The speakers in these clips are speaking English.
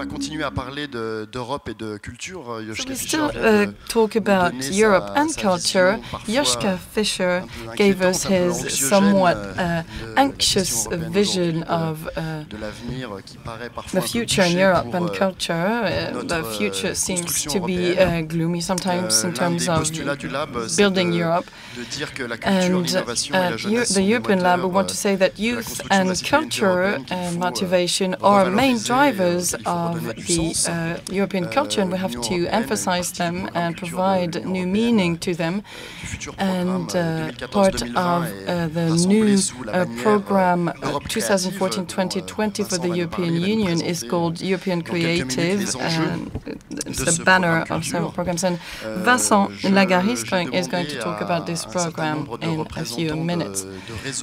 va continuer à parler d'Europe et de culture. So we still talk about Europe and culture. Joschka Fischer gave us his somewhat anxious vision of the future in Europe and culture. The future seems to be gloomy sometimes in terms of building Europe. And the European Lab, we want to say that youth and culture and motivation are main drivers of the European culture, and we have to emphasize them and provide new meaning to them. And part of the new program 2014-2020 for the European Union is called European Creative, and it's the banner of several programs. And Vincent Lagarre is going to talk about this program in a few minutes.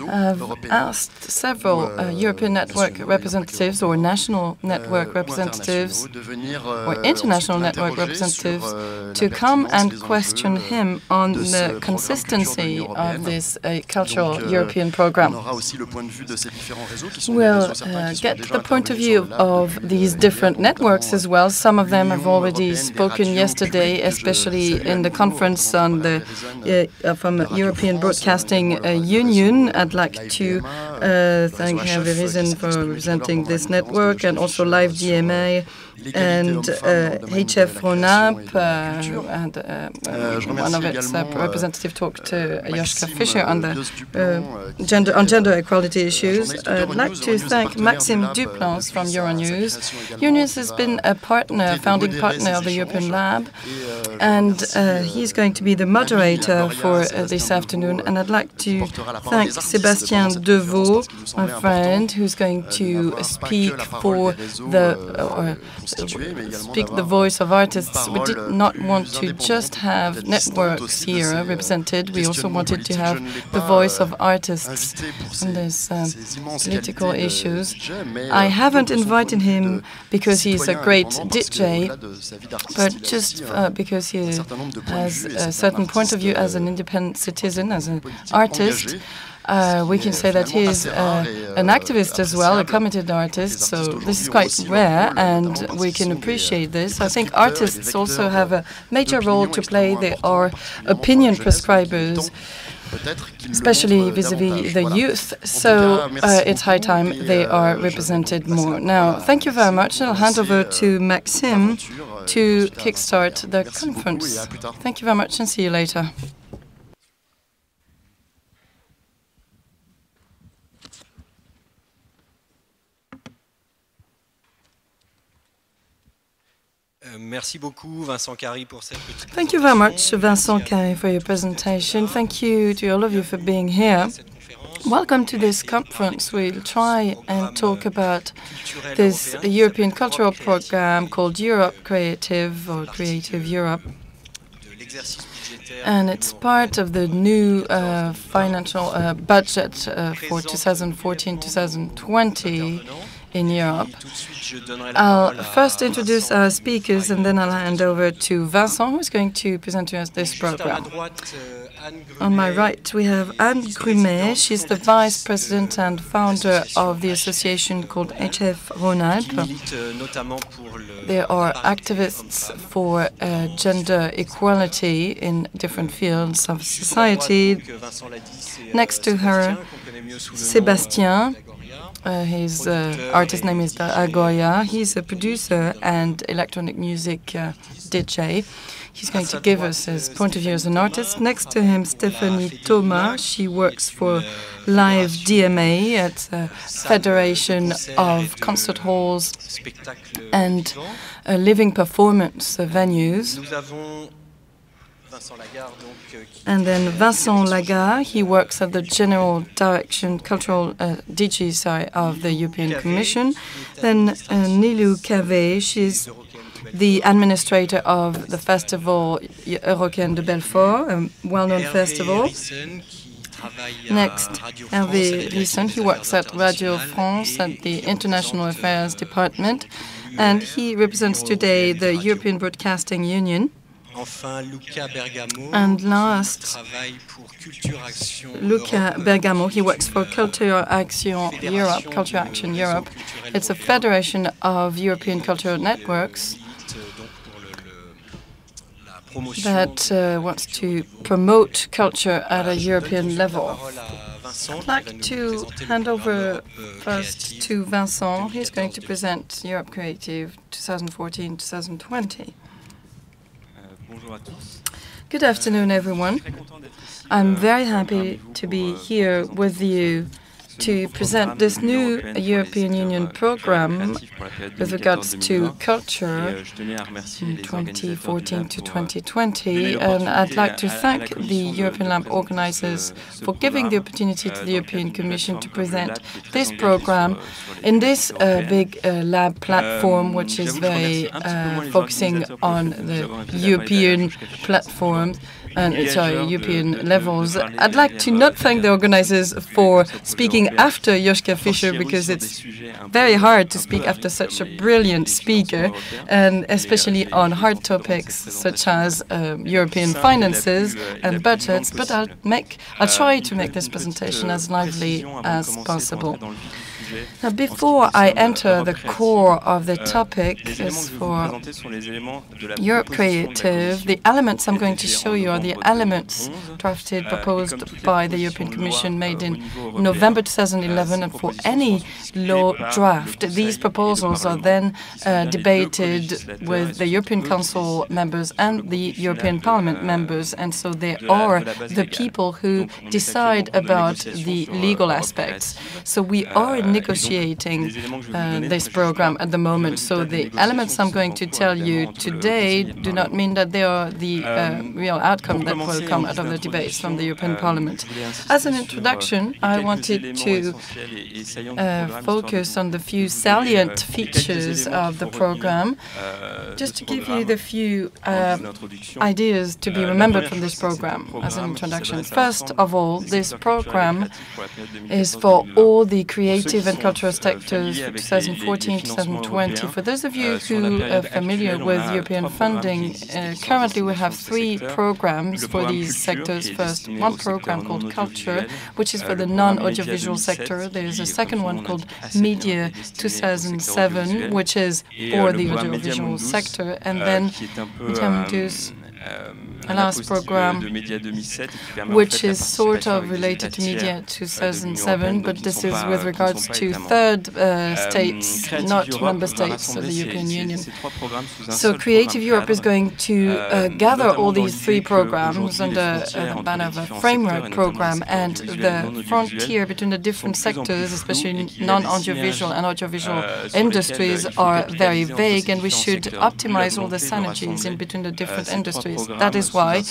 I've asked several European network representatives or national network representatives or international network representatives to come and question him on the consistency of this cultural European program. We'll get the point of view of these different networks as well. Some of them have already spoken yesterday, especially in the conference on the from European Broadcasting Union. I'd like to thank Hervé Riesen for representing this network, and also LiveDMA and HF Rhône-Alpes, and one of its representatives talked to Joschka Fischer on the gender equality issues. I'd like to thank Maxime Duplans from Euronews. Euronews has been a founding partner of the European Lab, and he's going to be the moderator for this afternoon. And I'd like to thank Sébastien Deveau, my friend, who's going to speak for speak the voice of artists. We did not want to just have networks here represented. We also wanted to have the voice of artists on these political issues. I haven't invited him because he's a great DJ, but just because he has a certain point of view as an independent citizen, as an artist. We can say that he is an activist as well, a committed artist, so this is quite rare, and we can appreciate this. I think artists also have a major role to play. They are opinion prescribers, especially vis-à-vis the youth, so it's high time they are represented more. Now, thank you very much, and I'll hand over to Maxime to kickstart the conference. Thank you very much, and see you later. Thank you very much, Vincent Carré, for your presentation. Thank you to all of you for being here. Welcome to this conference. We'll try and talk about this European cultural program called Europe Creative, or Creative Europe. And it's part of the new financial budget for 2014-2020 in Europe. I'll first introduce our speakers, and then I'll hand over to Vincent, who's going to present to us this program. On my right, we have Anne Grumet. She's the vice president and founder of the association called HF Rhône-Alpes. They are activists for gender equality in different fields of society. Next to her, Sébastien. His artist name is Agoya. He's a producer and electronic music DJ. He's going to give us his point of view as an artist. Next to him, Stéphanie Thomas. She works for LiveDMA at the Federation of Concert Halls and Living Performance Venues. And then Vincent Lagarre, he works at the General Direction, Cultural DG, of the European Commission. Then Nilou Kaveh, she's the administrator of the festival Eurockéennes de Belfort, a well-known festival. Next, Hervé, he works at Radio France at the International Affairs Department, and he represents today the European Broadcasting Union. And last, Luca Bergamo, he works for Culture Action Europe. It's a federation of European cultural networks that wants to promote culture at a European level. I'd like to hand over first to Vincent. He's going to present Europe Creative 2014-2020. Good afternoon, everyone. I'm very happy to be here with you to present this new European Union program with regards to culture in 2014 to 2020. And I'd like to thank the European Lab organizers for giving the opportunity to the European Commission to present this program in this big lab platform, which is very focusing on the European platform and European levels. I'd like to not thank the organizers for speaking after Joschka Fischer, because it's very hard to speak after such a brilliant speaker, and especially on hard topics such as European finances and budgets. But I'll try to make this presentation as lively as possible. Now, before I enter the core of the topic, as for Europe Creative, the elements I'm going to show you are the elements drafted, proposed by the European Commission, made in November 2011. And for any law draft, these proposals are then debated with the European Council members and the European Parliament members. And so they are the people who decide about the legal aspects. So we are negotiating this program at the moment. So the elements I'm going to tell you today do not mean that they are the real outcome that will come out of the debates from the European Parliament. As an introduction, I wanted to focus on the few salient features of the program, just to give you the few ideas to be remembered from this program as an introduction. First of all, this program is for all the creative and cultural sectors for 2014-2020. For those of you who are familiar with European funding, currently we have three programs for these sectors. First, one program called Culture, which is for the non-audiovisual sector. There's a second one called Media 2007, which is for the audiovisual sector. And then a last program, which is sort of related to Media 2007, but this is with regards to third states, not member states of the European Union. So Creative Europe is going to gather all these three programs under a banner of a framework program, and the frontier between the different sectors, especially non-audiovisual and audiovisual industries, are very vague, and we should optimize all the synergies in between the different industries. That is why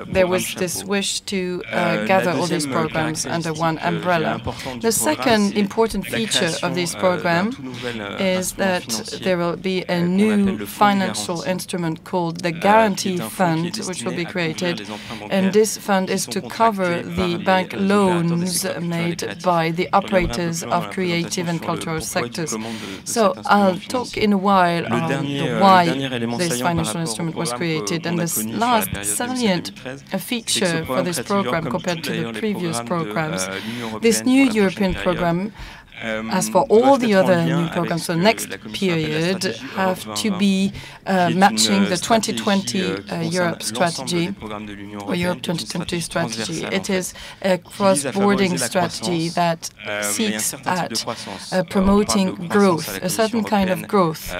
there was this wish to gather all these programs under one umbrella. The second important feature of this program is that there will be a new financial instrument called the Guarantee Fund, which will be created. And this fund is to cover the bank loans made by the operators of creative and cultural sectors. So I'll talk in a while on why this financial instrument was created. And this last salient feature for this program compared to the previous programs, this new European program, as for all the other new programs for the next period, have to be matching the 2020 Europe strategy, or Europe 2020 strategy. It is a cross-boarding strategy that seeks at promoting growth, a certain kind of growth.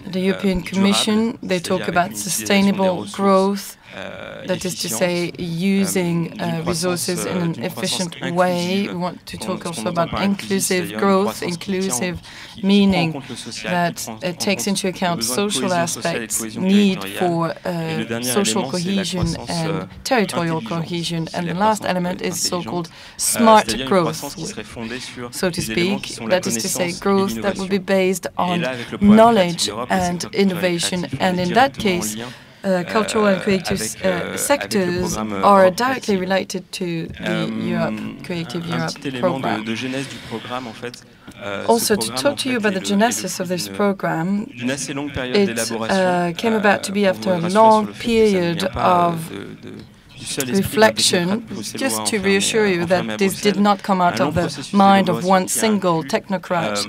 The European Commission, they talk about sustainable growth, that is to say, using resources in an efficient way. We want to talk also about inclusive growth, inclusive meaning that it takes into account social aspects, need for social cohesion and territorial cohesion. And the last element is so-called smart growth, so to speak. That is to say, growth that will be based on knowledge and innovation. And in that case, cultural and creative sectors are directly related to the Creative Europe program. Also, to talk to you about the genesis of this program, it came about to be after a long period of reflection, just to reassure you that this did not come out of the mind of one single technocrat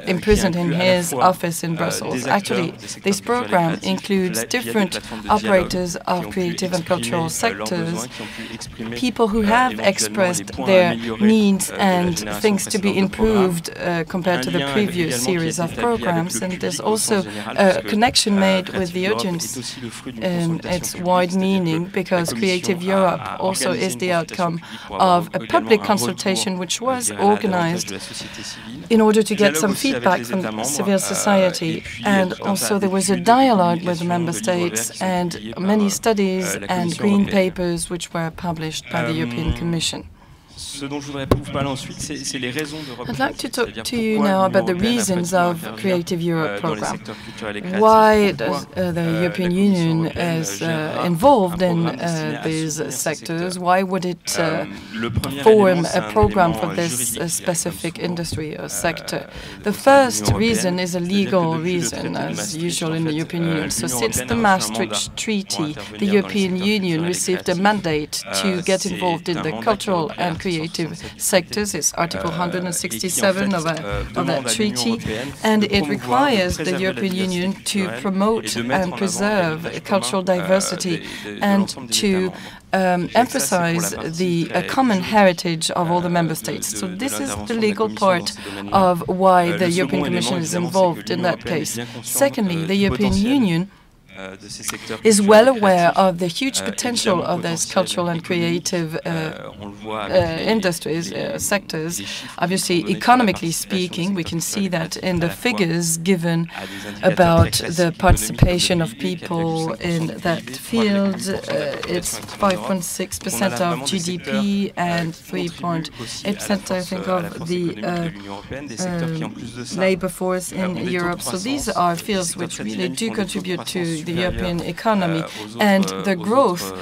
imprisoned in his office in Brussels. Actually, this program includes different operators of creative and cultural sectors, people who have expressed their needs and things to be improved compared to the previous series of programs. And there's also a connection made with the audience in its wide meaning, because Creative Europe also is the outcome of a public consultation which was organized in order to get some feedback from civil society. And also there was a dialogue with the member states and many studies and green papers which were published by the European Commission. I'd like to talk to you now about the reasons of Creative Europe program. Why does the European Union is involved in these sectors? Why would it form a program for this specific industry or sector? The first reason is a legal reason, as usual in the European Union. So since the Maastricht Treaty, the European Union received a mandate to get involved in the cultural and creative sectors. It's Article 167 of that treaty, and it requires the European Union to promote and preserve cultural diversity and to emphasize the common heritage of all the member states. So this is the legal part of why the European Commission is involved in that case. Secondly, the European Union is well aware of the huge potential of these cultural and creative industries, sectors. Obviously, economically speaking, we can see that in the figures given about the participation of people in that field. It's 5.6% of GDP and 3.8%, I think, of the labor force in Europe. So these are fields which really do contribute to the European economy, and the growth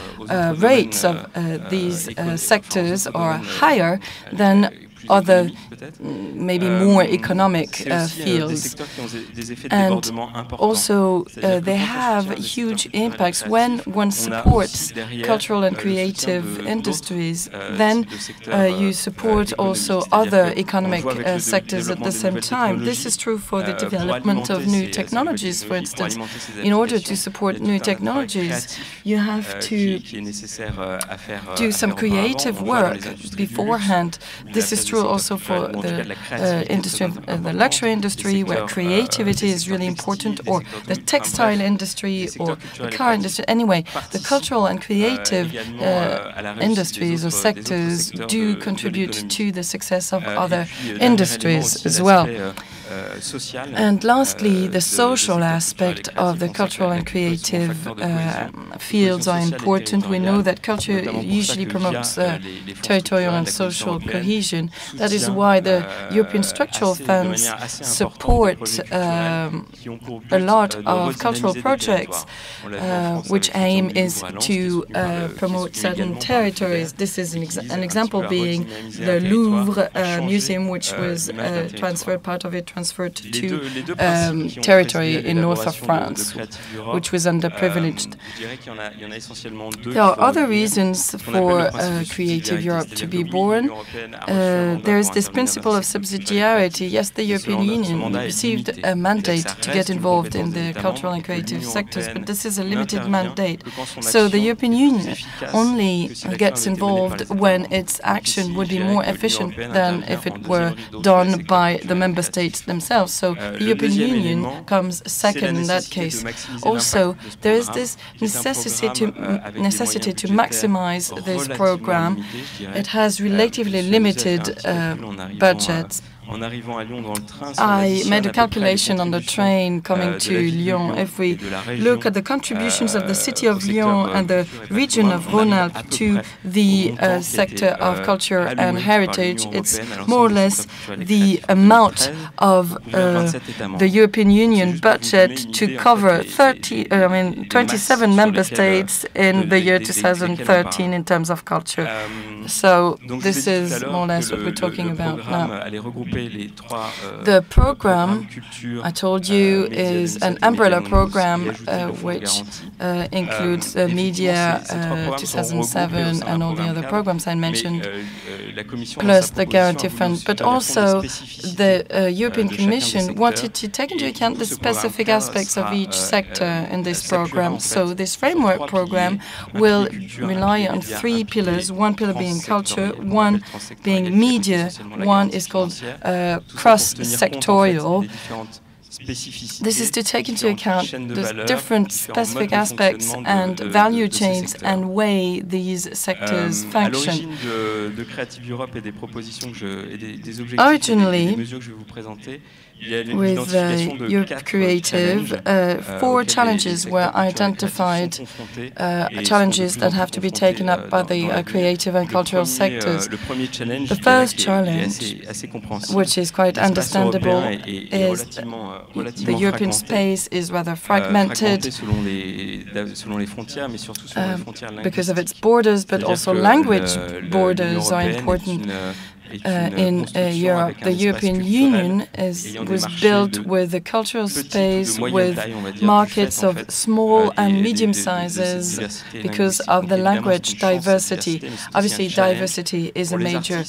rates of these sectors are higher than other, maybe more economic fields. And also they have huge impacts. When one supports cultural and creative industries, then you support also other economic sectors at the same time. This is true for the development of new technologies, for instance. In order to support new technologies, you have to do some creative work beforehand. This is true also for the industry, the luxury industry, where creativity is really important, or the textile industry, or the car industry. Anyway, the cultural and creative industries or sectors do contribute to the success of other industries as well. And lastly, the social aspect of the cultural and creative fields are important. We know that culture usually promotes territorial and social cohesion. That is why the European structural funds support a lot of cultural projects which aim is to promote certain territories. This is an example being the Louvre Museum, which was transferred, part of it transferred to territory in north of France, which was underprivileged. There are other reasons for Creative Europe to be born. There is this principle of subsidiarity. Yes, the European Union received a mandate to get involved in the cultural and creative sectors, but this is a limited mandate. So the European Union only gets involved when its action would be more efficient than if it were done by the member states themselves. So the European Union comes second in that case. Also, there is this necessity to maximize this program. It has relatively limited budgets. I made a calculation on the train coming to Lyon. If we look at the contributions of the city of Lyon and the region of Rhône-Alpes to the sector of culture and heritage, it's more or less the amount of the European Union budget to cover 27 member states in the year 2013 in terms of culture. So this is more or less what we're talking about now. The program, I told you, is an umbrella program which includes media 2007 and all the other programs I mentioned, plus the Guarantee Fund. But also the European Commission wanted to take into account the specific aspects of each sector in this program. So this framework program will rely on 3 pillars, one pillar being culture, one being media, one is called cross-sectorial. This is to take into account the different specific aspects and value chains and way these sectors function. Originally, with Europe Creative, 4 challenges were identified, challenges that have to be taken up by the creative and cultural sectors. The first challenge, which is quite understandable, is the European space is rather fragmented because of its borders, but also language borders are important. In Europe, the European Union was built with a cultural space with markets of small and medium sizes because of the language diversity. Obviously, diversity is a major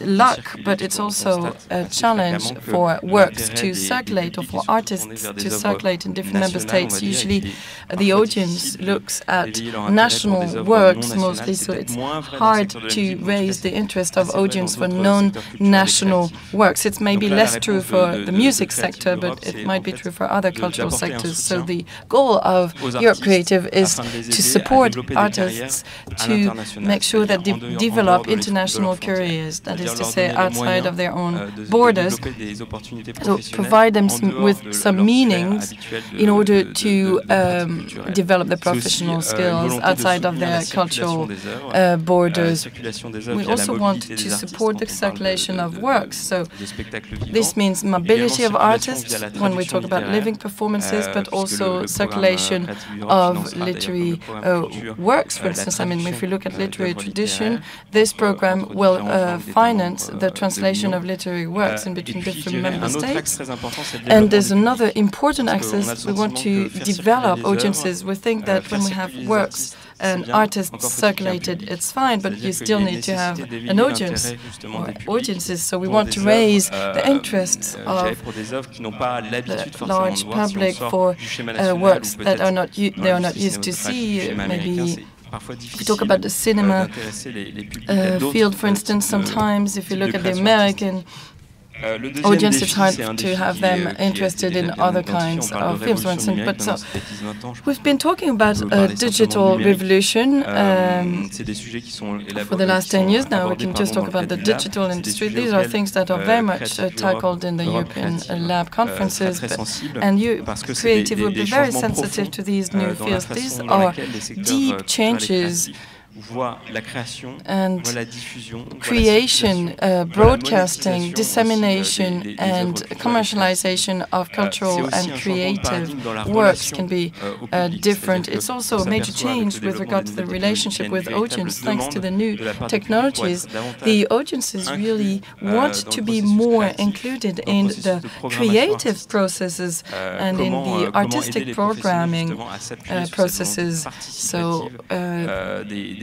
luck, but it's also a challenge for works to circulate or for artists to circulate in different member states. Usually, the audience looks at national works mostly, so it's hard to raise the interest of audience for non-national works. It's maybe less true for the music sector, but it might be true for other cultural sectors. So the goal of Europe Creative is to support artists to make sure that they develop international careers, that is to say, outside of their own borders, so provide them with some meanings in order to develop their professional skills outside of their cultural borders. We also want to support the circulation of works. So this means mobility of artists when we talk about living performances, but also circulation of literary works. For instance, I mean, if you look at literary tradition, this program will finance the translation of literary works in between different member states. And there's another important access. We want to develop audiences. We think that when we have works and artists circulated, it's fine, but you still need to have an audience or audiences. So we want to raise the interests of the large public for works that they are not used to see. Maybe if you talk about the cinema field, for instance, sometimes if you look at the American audience, it's hard to have them interested in other kinds of films, for instance. But so we've been talking about a digital revolution for the last 10 years now. We can just talk about the digital industry. These are things that are very much tackled in the European Lab conferences, and Creative will be very sensitive to these new fields. These are deep changes and creation, broadcasting, dissemination, and commercialization of cultural and creative works can be different. It's also a major change with regard to the relationship with audience. Thanks to the new technologies, the audiences really want to be more included in the creative processes and in the artistic programming processes. So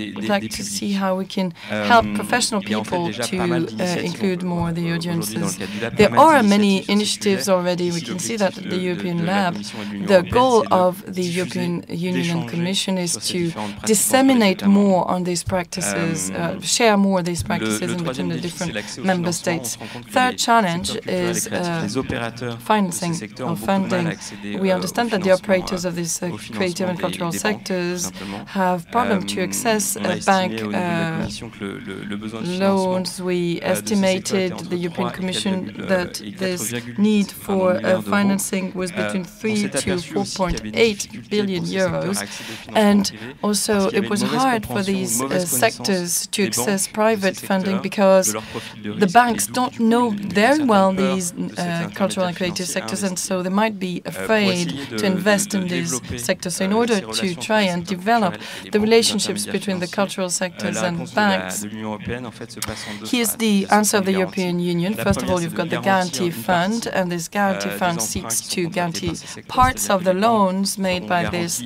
we'd like to see how we can help professional people to include more the audiences. There are many initiatives already. We can see that at the European Lab. The goal of the European Union and Commission is to disseminate more on these practices, share more these practices in between the different member states. Third challenge is financing or funding. We understand that the operators of these creative and cultural sectors have problems to access this bank loans, we estimated, the European Commission, that this need for financing was between 3 to 4.8 billion euros. And also it was hard for these sectors to access private funding because the banks don't know very well these cultural and creative sectors, and so they might be afraid to invest in these sectors. So in order to try and develop the relationships between the cultural sectors and banks, here's the answer of the European Union. First of all, you've got the Guarantee Fund, and this Guarantee Fund seeks to guarantee parts of the loans made by these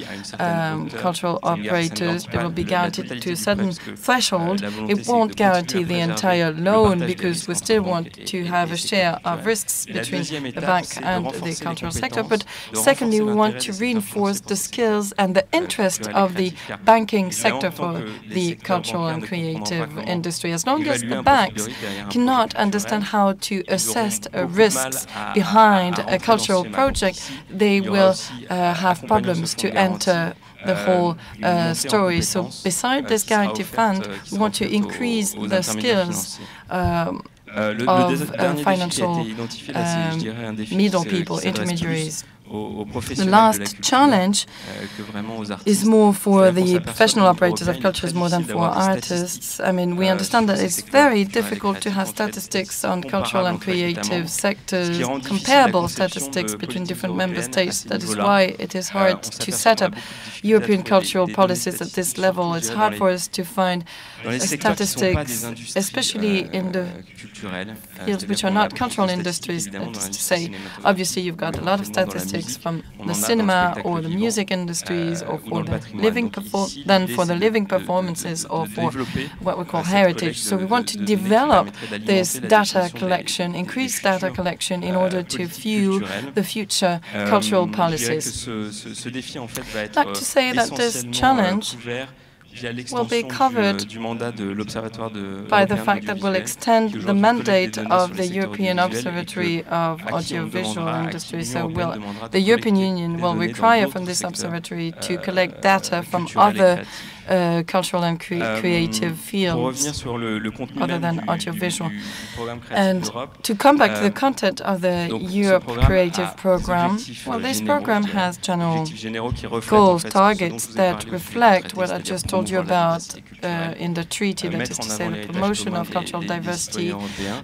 cultural operators. They will be guaranteed to a certain threshold. It won't guarantee the entire loan because we still want to have a share of risks between the bank and the cultural sector. But secondly, we want to reinforce the skills and the interest of the banking sector for the cultural and creative industry. As long as the banks cannot understand how to assess risks behind a cultural project, they will have problems to enter the whole story. So beside this guarantee fund, we want to increase the skills of financial middle people, intermediaries. The last challenge is more for the professional operators of cultures more than for artists. I mean, we understand that it's very difficult to have statistics on cultural and creative sectors, comparable statistics between different member states. That is why it is hard to set up European cultural policies at this level. It's hard for us to find statistics, especially in the fields which are not cultural industries, that is to say. Obviously, you've got a lot of statistics from the cinema or the music industries, or for the living performances, or for what we call heritage. So we want to develop this data collection, increase data collection, in order to fuel the future cultural policies. I'd like to say that this challenge will be covered by the fact that we'll extend the mandate of the European Observatory of Audiovisual Industry. So the European Union will require from this observatory to collect data from other cultural and creative fields other than audiovisual. And to come back to the content of the Europe Creative Program, well, this program has general goals, targets that reflect what I just told you about in the treaty, that is to say the promotion of cultural diversity,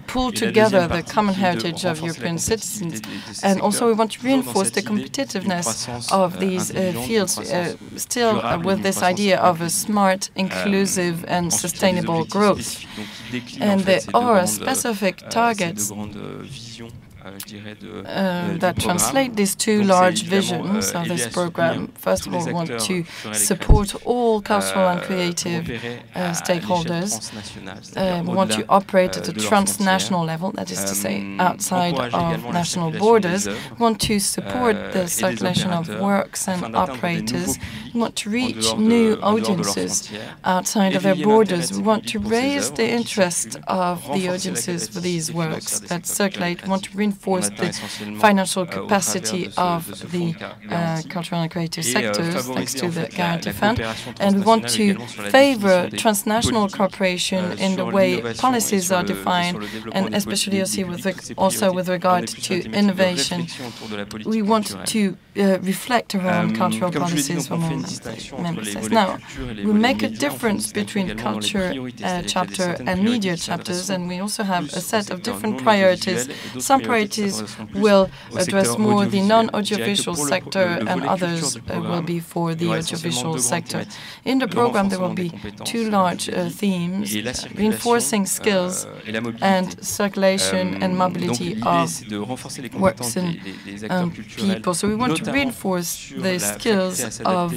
pull together the common heritage of European citizens, and also we want to reinforce the competitiveness of these fields, still with this idea of a smart, inclusive and sustainable growth. And there are specific targets that translate these two large visions of this program. First of all, we want to support all cultural and creative stakeholders. We want to operate at a transnational level, that is to say, outside of national borders. We want to support the circulation of works and operators. We want to reach new audiences outside of their borders. We want to raise the interest of the audiences for these works that circulate. We want to reinforce the financial capacity of the cultural and creative sectors thanks to the Guarantee Fund. And we want to favor transnational cooperation in the way policies are defined, and especially also with regard to innovation. We want to reflect around cultural policies for more member states. Now, we make a difference between culture chapter and media chapters, and we also have a set of different priorities. Some priorities will address more the non-audiovisual sector, and others will be for the audiovisual sector. In the program, there will be two large themes: reinforcing skills and circulation and mobility of works and people. So we want to reinforce the skills of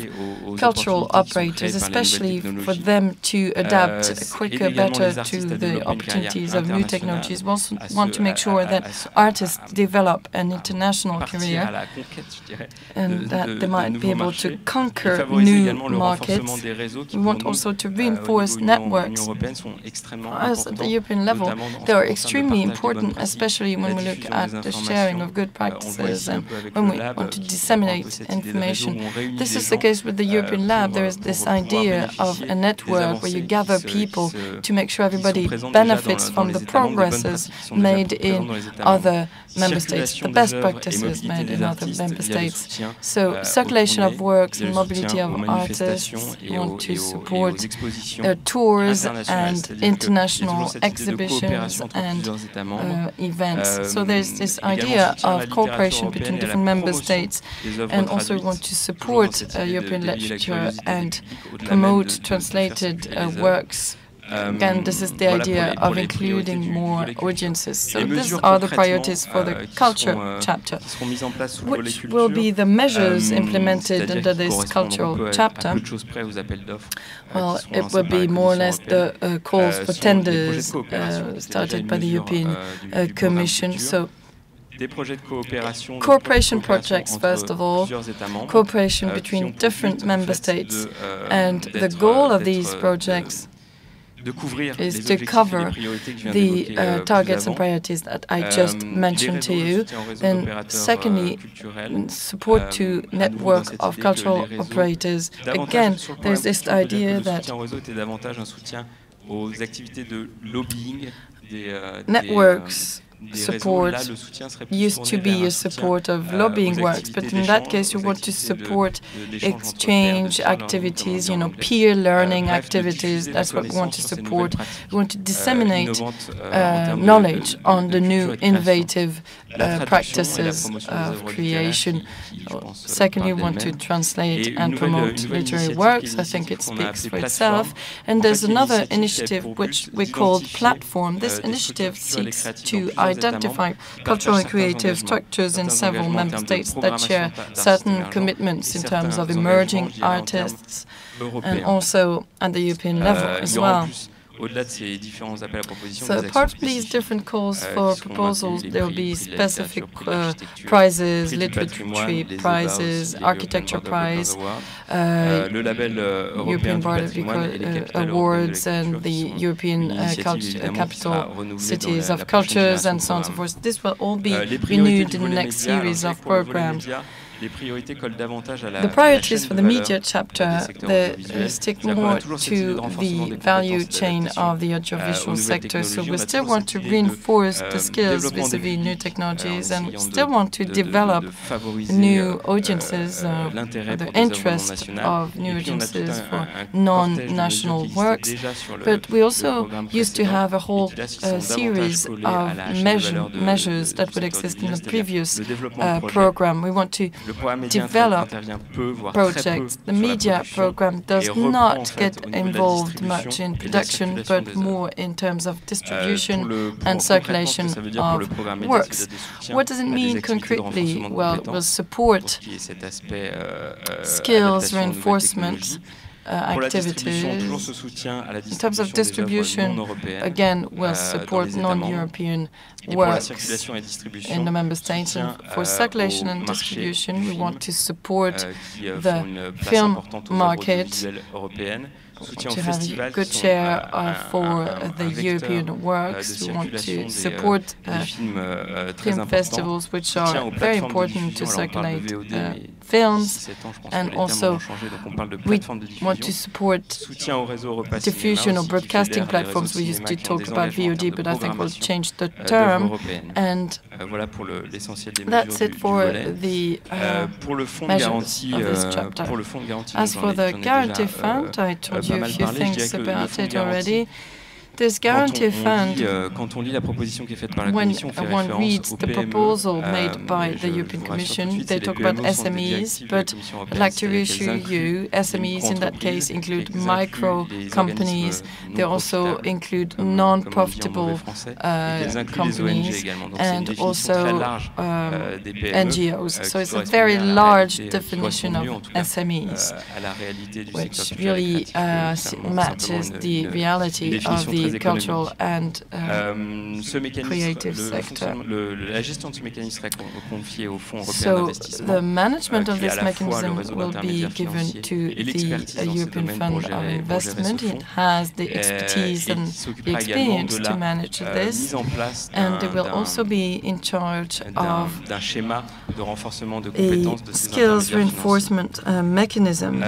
cultural operators, especially for them to adapt quicker, better to the opportunities of new technologies. We also want to make sure that art artists develop an international career and that they might be able to conquer new markets. We want also to reinforce networks. As at the European level, they are extremely important, especially when we look at the sharing of good practices and when we want to disseminate information. This is the case with the European Lab. There is this idea of a network where you gather people to make sure everybody benefits from the progresses made in other member states, the best practices made in other member states. So circulation of works and mobility of artists. We want to support tours and international exhibitions and events. So there's this idea of cooperation between different member states, and also we want to support European literature and promote translated works. Again, this is the idea of including more audiences. So these are the priorities for the culture chapter. Which will be the measures implemented under this cultural chapter? Well, it will be more or less the calls for tenders started by the European Commission. So cooperation projects, first of all, cooperation between different member states, and the goal of these projects is to cover the targets and priorities that I just mentioned to you. Then secondly, support to network of cultural operators. Again, there's this idea that networks support used to be a support of lobbying works, but in that case you want to support exchange activities, peer learning activities. That's what we want to support. We want to disseminate knowledge on the new innovative practices of creation. Secondly, we want to translate and promote literary works. I think it speaks for itself. And there's another initiative which we call Platform. This initiative seeks to identify cultural and creative structures in several member states that share certain commitments in terms of emerging artists, and also at the European level as well. So apart from these different calls for proposals, there will be specific prizes, literary prizes, architecture prize, European Board of Awards, and the European Capital Cities of Cultures, and so on and so forth. This will all be renewed in the next series of programs. The priorities for the media chapter, they stick more to the value chain of the audiovisual sector. So we still want to reinforce the skills vis-à-vis new technologies, and we still want to develop new audiences, the interest of new audiences for non-national works. But we also used to have a whole series of measures that would exist in the previous program. We want to develop projects. The media program does not get involved much in production, but more in terms of distribution and circulation of works. What does it mean concretely? Well, it will support skills reinforcement activities. In terms of distribution, again, will support non-European works in the member states. And for circulation and distribution, we want to support the film market, to have a good share for the European works. We want to support film festivals, which are very important to circulate films, and also we want to support diffusion or broadcasting platforms. We used to talk about VOD, but I think we'll change the term, and that's it for the measures of this chapter. As for the guarantee fund, I told you a few things about it already. This guarantee fund, when one reads the proposal made by the European Commission, they talk about SMEs, but I'd like to reassure you, SMEs in that case include micro companies. They also include non-profitable companies and also NGOs. So it's a very large definition of SMEs, which really matches the reality of the the cultural and creative sector. La gestion de ce mécanisme serait confiée au Fonds européen So d'investissement. the management of this mechanism will be given to the European Fund of Investment. It has the expertise and the experience to manage this, and they will also be in charge of d'un schéma de renforcement de compétences de ces skills reinforcement mechanism.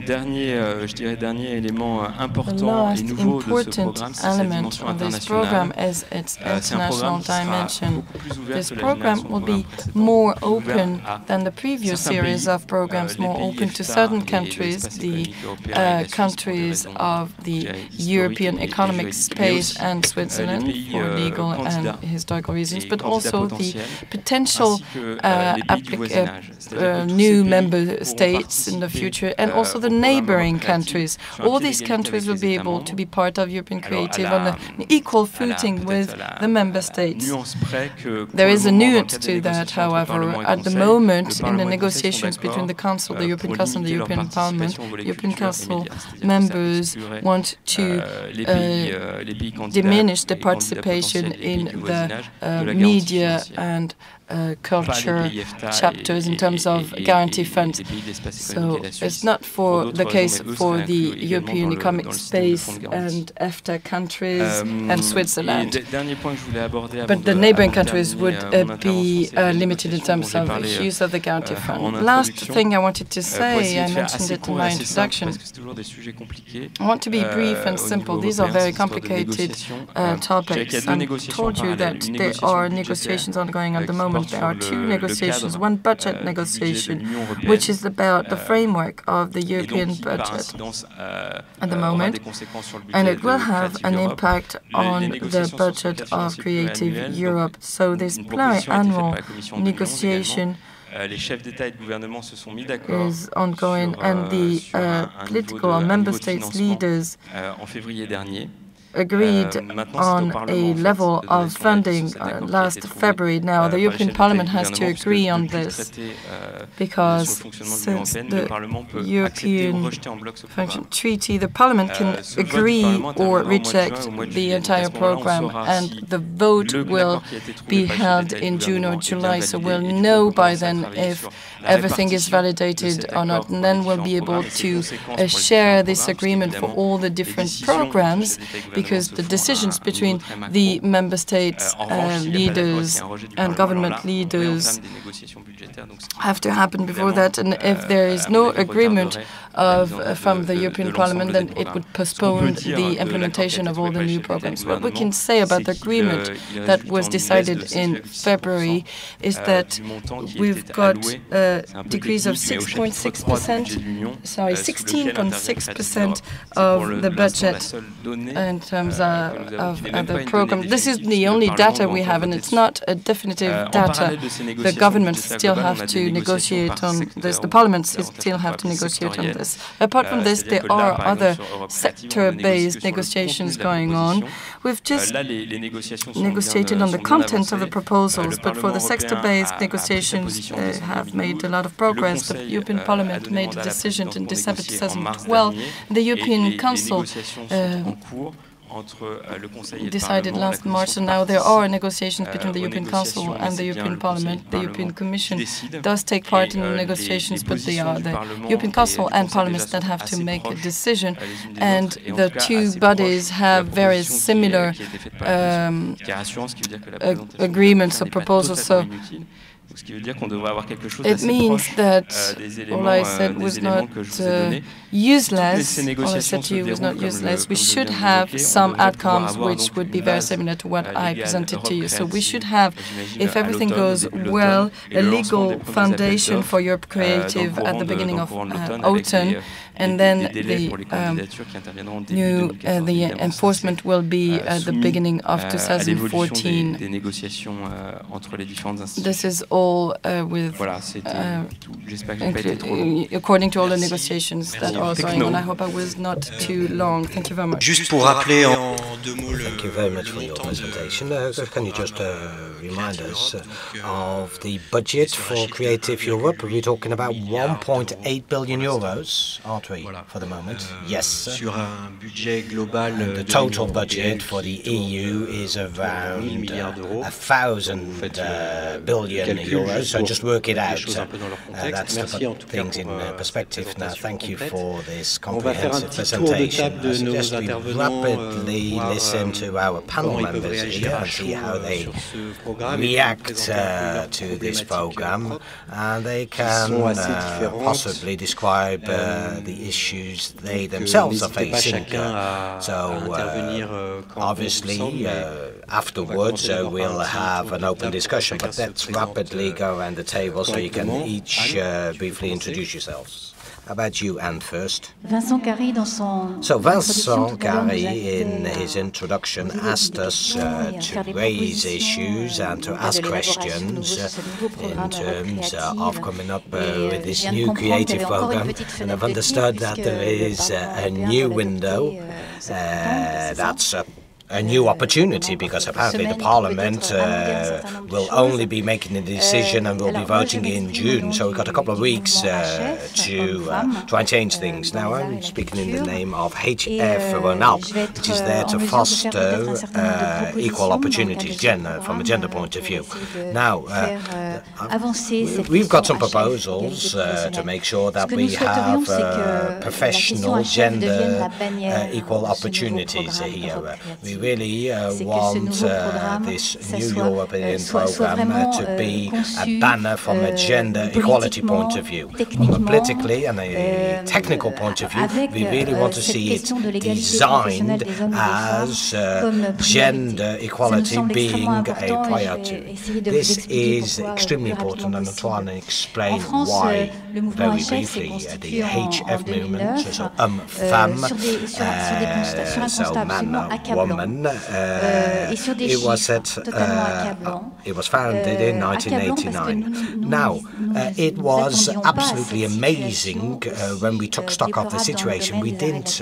Je dirais dernier élément important et nouveau de ce programme, c'est sa dimension internationale. C'est un programme dimension. This program will be more open than the previous series of programs, more open to certain countries, the countries of the European economic space and Switzerland for legal and historical reasons, but also the potential new member states in the future, and also the neighboring countries. All these countries will be able to be part of European Creative on an equal footing with the member states. There is a nuance to that, however. At the moment, in the negotiations between the Council, the European Council and the European Parliament, European Council members want to diminish the participation in the media and culture chapters in terms of guarantee funds. So it's not for the case for the European economic space and EFTA countries and Switzerland. But the neighboring countries would be limited in terms of use of the guarantee fund. Last thing I wanted to say, I mentioned it in my introduction. I want to be brief and simple. These are very complicated topics. I told you that there are negotiations ongoing at the moment. There are two negotiations, one budget negotiation, which is about the framework of the European budget at the moment, and it will have an impact on the budget of Creative Europe. So this pluriannual negotiation is ongoing, and the political or member states leaders agreed on a level of funding last February. Now, the European Parliament has to agree on this because since the European Function Treaty, the Parliament can agree or reject the entire program, and the vote will be held in June or July, so we'll know by then if everything is validated or not, and then we'll be able to share this agreement for all the different programs, because the decisions between the member states leaders and government leaders have to happen before that, and if there is no agreement from the European Parliament, then it would postpone the implementation of all the new programs. What we can say about the agreement that was decided in February is that we've got a decrease of 6.6%, sorry, 16.6% of the budget in terms of the program. This is the only data we have, and it's not a definitive data. The governments still have to negotiate on this. The parliaments still have to negotiate on this. Apart from this, there are other sector-based negotiations going on. We've just negotiated on the content of the proposals, but for the sector-based negotiations, have made a lot of progress. The European Parliament made a decision in December 2012. The European Council decided last March, and now there are negotiations between the European Council and the European Parliament. The European Commission does take part in the negotiations, but they are the European Council and Parliament that have to make a decision, and the two bodies have very similar agreements or proposals. So it means that all I said was not useless. All I said to you was not useless. We should have some outcomes which would be very similar to what I presented to you. So we should have, if everything goes well, a legal foundation for Europe Creative at the beginning of autumn, and then the enforcement will be at the beginning of 2014. This is all with according to all the negotiations that are going on. I hope I was not too long. Thank you very much. Juste pour rappeler en deux mots Thank you very much for your presentation. Can you just remind us of the budget for Creative Europe? We're talking about 1.8 billion euros, aren't repertory for the moment. Yes. Sur un budget global the total budget for the EU is around 1,000 billion euros. So just work it out. That's to put things in perspective. Now, thank you for this comprehensive presentation. I suggest we rapidly listen to our panel members here and see how they react to this program, and they can possibly describe the issues they themselves are facing. So obviously afterwards we'll have an open discussion, but let's rapidly go around the table so you can each briefly introduce yourselves. How about you, Anne, first? Vincent Lagarre, in his introduction, asked us to raise issues and to ask questions in terms of coming up with this new creative program. And I've understood that there is a new window that's a new opportunity, because apparently the Parliament will only be making a decision and will be voting in June. So we've got a couple of weeks to try and change things. Now, I'm speaking in the name of HF Rhône-Alpes, which is there to foster equal opportunities from a gender point of view. Now, we've got some proposals to make sure that we have professional gender equal opportunities here. We really want this new European program to be a banner from a gender equality point of view. From a politically and a technical point of view, we really want to see it designed as gender equality being a priority. This is extremely important, and I'll try and explain why very briefly. The HF movement, so femme, so man, woman, it was founded in 1989. Now, it was absolutely amazing when we took stock of the situation. We didn't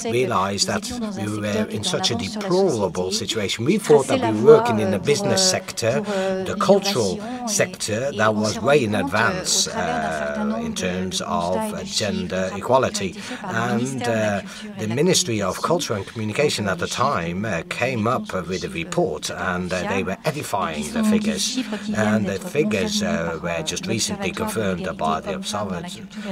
realize that we were in such a deplorable situation. We thought that we were working in the business sector, the cultural sector, that was way in advance in terms of gender equality. And the Ministry of Culture and Communication at the time came up with a report, and they were edifying the figures. And the figures were just recently confirmed by the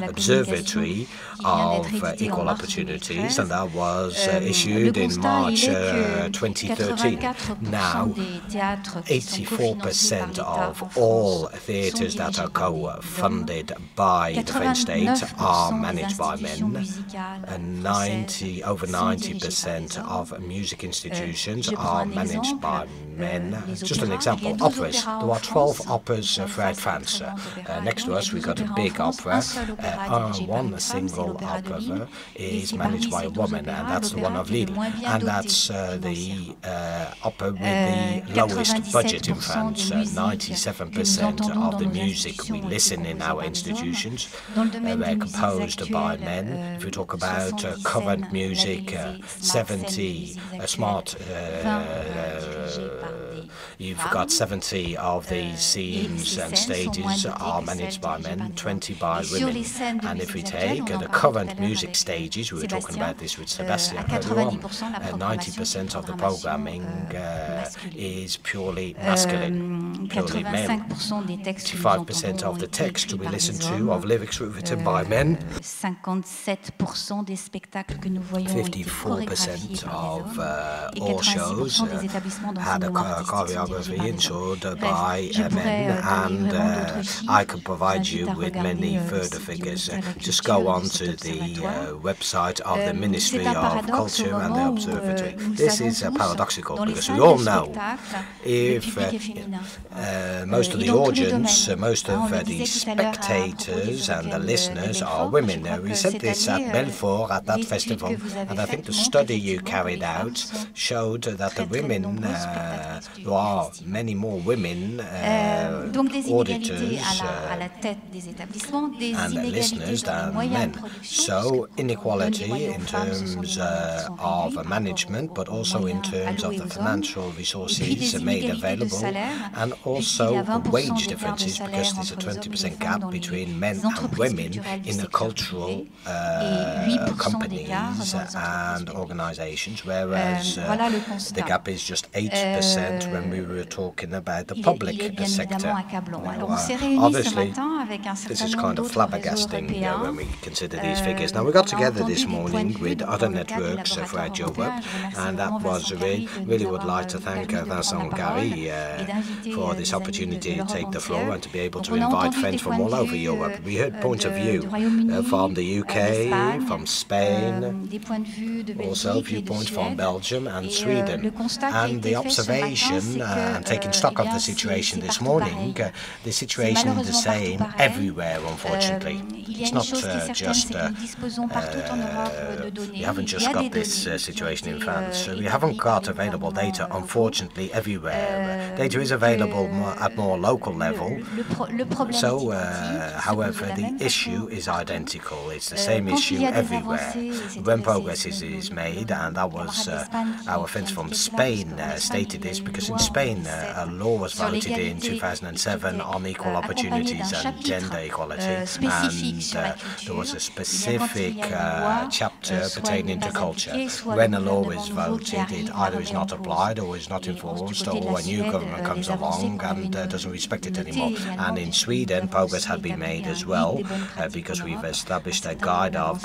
Observatory of Equal Opportunities, and that was issued in March 2013. Now, 84% of all theatres that are co-funded by the French state are managed by men, and over 90% of music institutions are managed by men. Just an example, operas. There are 12 operas throughout France. Next to us, we've got a big opera. One single opera is managed by a woman, and that's the one of Lille. And that's the opera with the lowest budget in France. 97% of the music we listen in our institutions were composed by men. If we talk about current music, 70 you've got 70 of these scenes and stages are managed by men, 20 by women. And if we take the current music stages, we were talking about this with Sébastien earlier on, 90% of the programming is purely masculine, purely male. 85% of the text we listen to of lyrics written by men. 54% of all shows had a choreography ensured by men, and I could provide you with many further figures. Just go on to the website of the Ministry of Culture and the Observatory. This is paradoxical, because we all know if most of the audience, most of the spectators and the listeners are women. We said this at Belfort at that festival, and I think the study you carried out showed that the women who are are many more women auditors and listeners than men. So inequality in terms of management, but also in terms of the financial resources made available, and also wage differences, because there's a 20% gap between men and women in the cultural companies and organizations, whereas the gap is just 8% when we were talking about the public sector. Obviously, this is kind of flabbergasting when we consider these figures. Now, we got together this morning with other networks throughout Europe, and that was really would like to thank Vincent Lagarre for this opportunity to take the floor and to be able to invite friends from all over Europe. We heard point of view from the UK, from Spain, also viewpoints from Belgium and Sweden. And the observation and taking stock of the situation this morning, the situation is the same everywhere, unfortunately. It's not just, we haven't just got this situation in France. We haven't got available data, unfortunately, everywhere. Data is available at more local level. So, however, the issue is identical. It's the same issue everywhere. When progress is made, and that was our friends from Spain stated this, because in Spain a law was voted in 2007 on equal opportunities and gender equality, and there was a specific chapter pertaining to culture. When a law is voted, it either is not applied or is not enforced, or a new government comes along and doesn't respect it anymore. And in Sweden, progress had been made as well, because we've established a guide of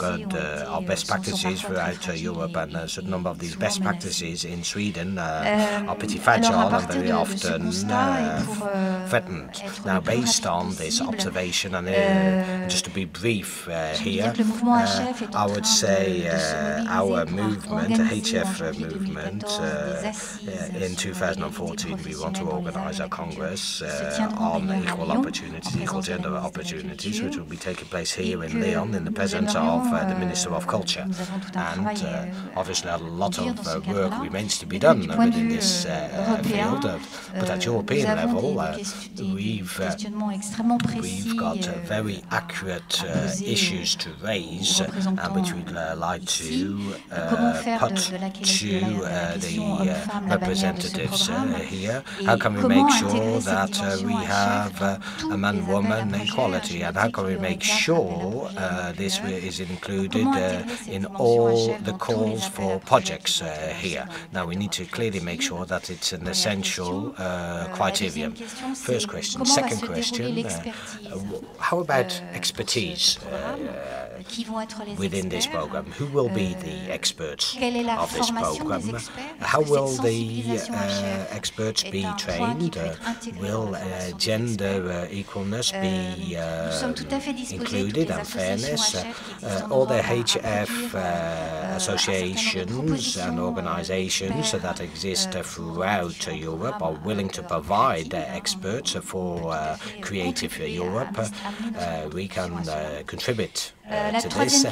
best practices throughout Europe, and a certain number of these best practices in Sweden are pretty fragile and very often threatened. Now, based on this observation, and just to be brief here, I would say our movement, the HF movement, in 2014 we want to organize a Congress on equal opportunities, equal gender opportunities, which will be taking place here in Lyon in the presence of the Minister of Culture. And obviously a lot of work remains to be done within this field, but at European level we've got very accurate issues to raise, and which we'd like to put to the representatives here. How can we make sure that we have a man-woman equality, and how can we make sure this is included in all the calls for projects here? Now, we need to clearly make sure that it's an essential criterion. First question. Second question, how about expertise within this program? Who will be the experts of this program? How will the experts be trained? Will gender equalness be included, and fairness? All the HF associations and organizations that exist throughout Europe are willing to provide experts for Creative Europe. We can contribute to this.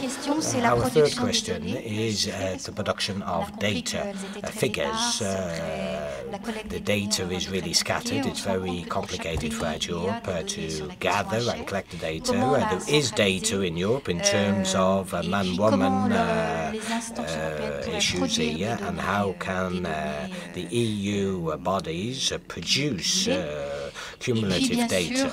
Our third question is the production of data, figures. The data is really scattered. It's very complicated throughout Europe to gather and collect the data. There is data in Europe in terms of man-woman issues here, and how can the EU bodies produce cumulative data,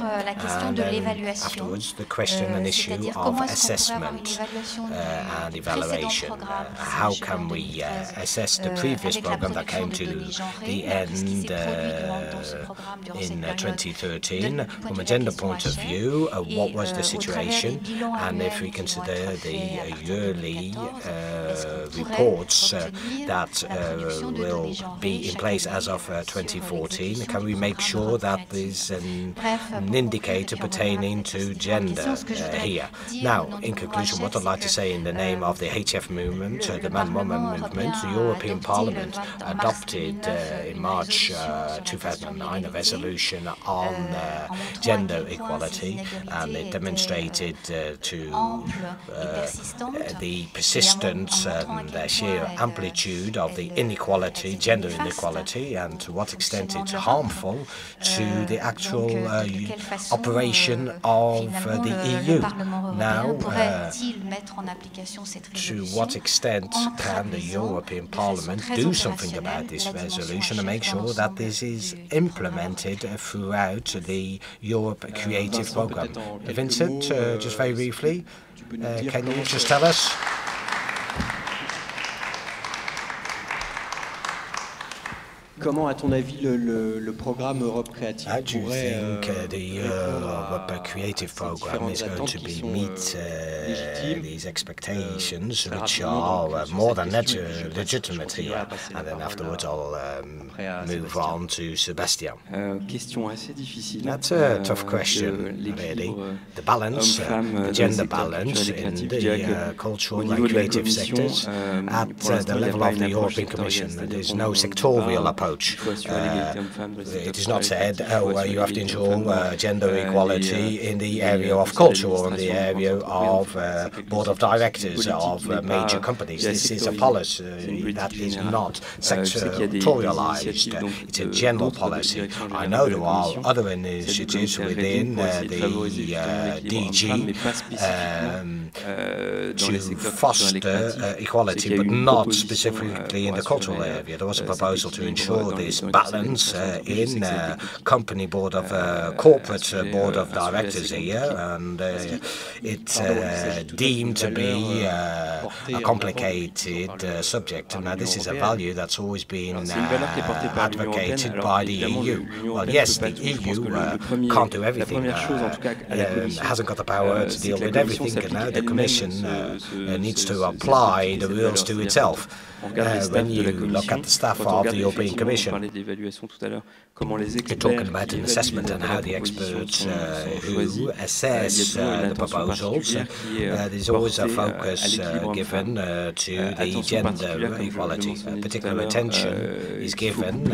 and then afterwards the question and issue of assessment and evaluation. How can we assess the previous program that came to the end in 2013 from a gender point of view? What was the situation? And if we consider the yearly reports that will be in place as of 2014, can we make sure that there's an indicator pertaining to gender here? Now, In conclusion, what I'd like to say in the name of the HF movement, the man-woman movement, the European Parliament adopted in March 2009 a resolution on gender equality, and it demonstrated to the persistence and the sheer amplitude of the inequality, gender inequality, and to what extent it's harmful to the actual operation of the EU. Now, to what extent can the European Parliament do something about this resolution and make sure that this is implemented throughout the Europe Creative Programme? Vincent, just very briefly, can you just tell us? Comment, à ton avis, le programme Europe Créative pourrait the Europe Creative Programme is going to meet these expectations, which are more than legitimate here? And then afterwards I'll move on to Sebastian. That's a tough question, really. The balance, the gender balance in the cultural and creative sectors at the level of the European Commission. There's no sectorial approach. It is not said, you have to ensure gender equality in the area of culture or in the area of board of directors of major companies. This is a policy that is not sectorialized. It's a general policy. I know there are other initiatives within the DG to foster equality, but not specifically in the cultural area. There was a proposal to ensure this balance in company board of corporate board of directors here, and it's deemed to be a complicated subject. Now, this is a value that's always been advocated by the EU. Well, yes, the EU can't do everything, hasn't got the power to deal with everything, and now the Commission needs to apply the rules to itself. When you look at the staff of the European Commission, you're talking about an assessment and how the experts who assess the proposals, there's always a focus given to the gender equality. Particular attention is given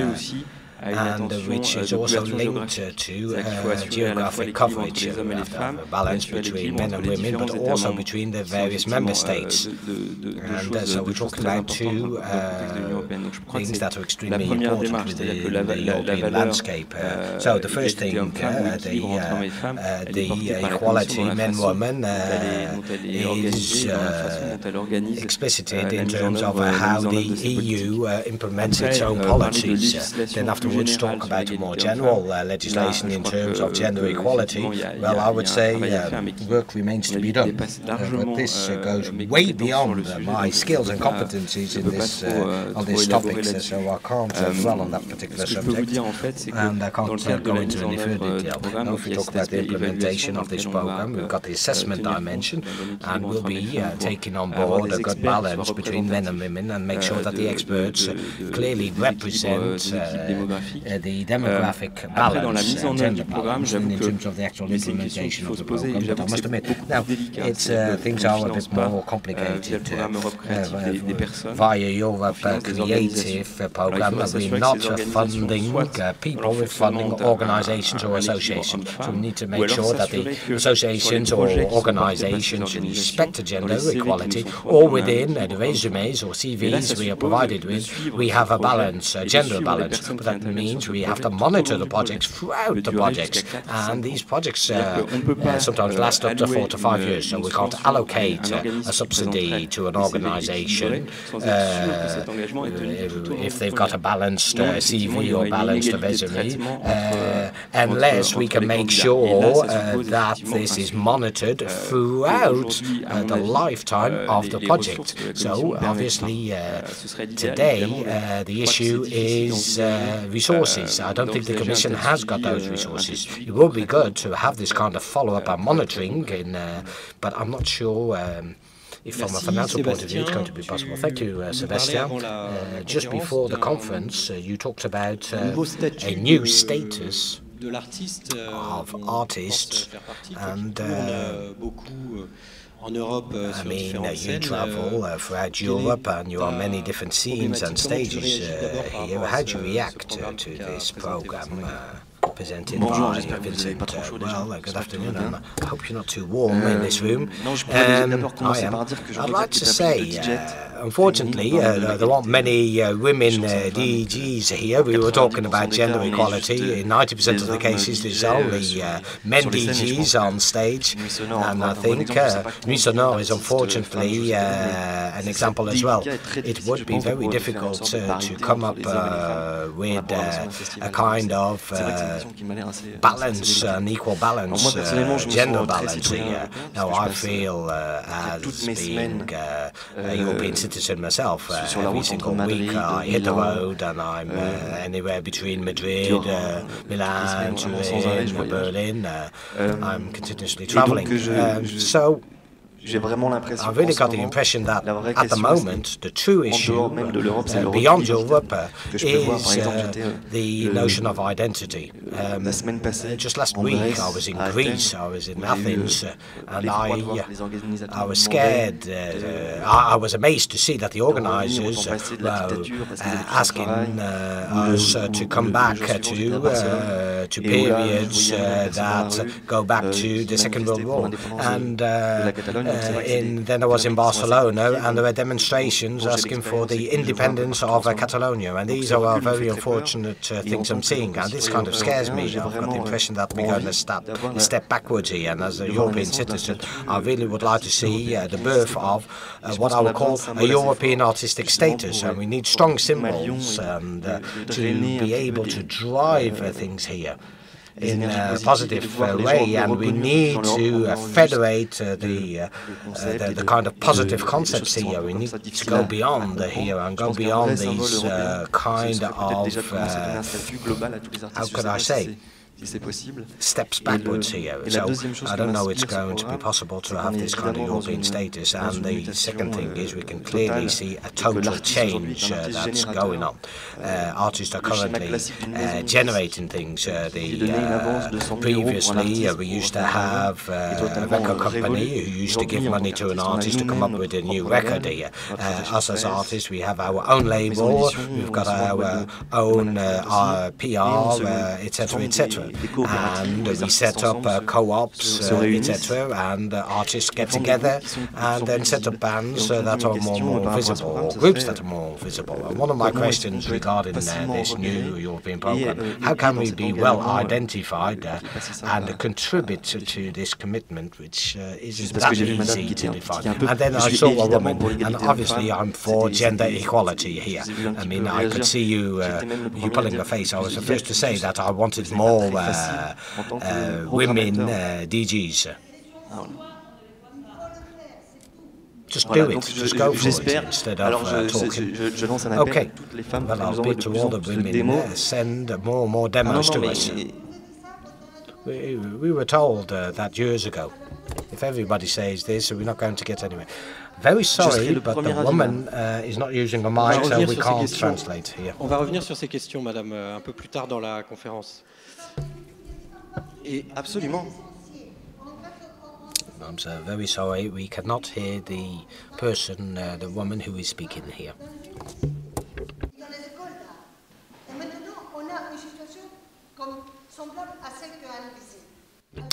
and which is also linked to geographic coverage. We have to have a balance between men and women, but also between the various member states. And so we're talking about two things that are extremely important within the European landscape. So the first thing, the equality men-women is explicited in terms of how the EU implements its own policies. Then afterwards talk about more general legislation in terms of gender equality. Well, I would say work remains to be done. But this goes way beyond my skills and competencies in this on this topic, so I can't dwell on that particular subject, and I can't go into any further detail. Now, if we talk about the implementation of this program, we've got the assessment dimension, and we'll be taking on board a good balance between men and women and make sure that the experts clearly represent the demographic balance, gender balance, in terms of the actual implementation of the program. But I must admit, now, it's, things are a bit more complicated. Via Europe Creative Program, we're not funding people, we're funding organizations or associations. So we need to make sure that the associations or organizations respect gender equality, or within the resumes or CVs we are provided with, we have a balance, a gender balance. But that means we have to monitor the projects throughout the projects, and these projects sometimes last up to 4 to 5 years, so we can't allocate a subsidy to an organization if they've got a balanced CV or balanced resume, unless we can make sure that this is monitored throughout the lifetime of the project. So obviously today the issue is resources. I don't think the Commission has got those resources. It would be good to have this kind of follow-up and monitoring, but I'm not sure if from a financial point of view it's going to be possible. Thank you, Sebastian. Just before the conference, you talked about a new status of artists, and en Europe sur différentes scènes. You travel throughout Europe and you are many different scenes and stages here. How do you react to this program presented by Vincent? Well, good afternoon. I hope you're not too warm in this room. I'd like to say, unfortunately, there aren't many women DJs here. We were talking about gender equality. In 90% of the cases, there's only men DJs on stage. And I think Nuit Sonore is unfortunately an example as well. It would be very difficult to come up with a kind of balance, an equal balance, gender balance here. Now, I feel as being a European citizen myself, every single week I hit the road and I'm anywhere between Madrid, Milan, Turin, Berlin. I'm continuously traveling. So I really got the impression that at the moment the true issue beyond Europe is the notion of identity. Just last week I was in Greece, I was in Athens, and I was scared. I was amazed to see that the organisers were asking us to come back to periods that go back to the Second World War. And then I was in Barcelona, and there were demonstrations asking for the independence of Catalonia, and these are very unfortunate things I'm seeing, and this kind of scares me. I've got the impression that we're going to step backwards here, and as a European citizen, I really would like to see the birth of what I would call a European artistic status, and we need strong symbols and to be able to drive things here in a positive way, and we need to federate the kind of positive concepts here. We need to go beyond here and go beyond these kind of, how could I say, steps backwards here. So I don't know it's going to be possible to have this kind of European status. And the second thing is we can clearly see a total change that's going on. Artists are currently generating things. Previously we used to have a record company who used to give money to an artist to come up with a new record here. Us as artists, we have our own label, we've got our own PR, etc., etc. And we set up co-ops, etc., and artists get together and then set up bands that are more visible, or groups that are more visible. And one of my questions regarding this new European program, how can we be well identified and contribute to this commitment, which isn't that easy to define? And then I saw a woman, and obviously I'm for gender equality here. I mean, I could see you pulling your face. I was the first to say that I wanted more women DJs. Just do it. Just go for it instead of talking. Okay. Well, I'll bid to all the women, send more and more demos to us. We were told that years ago. If everybody says this, we're not going to get anywhere. Very sorry, but the woman is not using a mic, so we can't translate here. On va revenir sur ces questions, madame, un peu plus tard dans la conférence. Absolument. I'm so very sorry, we cannot hear the person, the woman who is speaking here.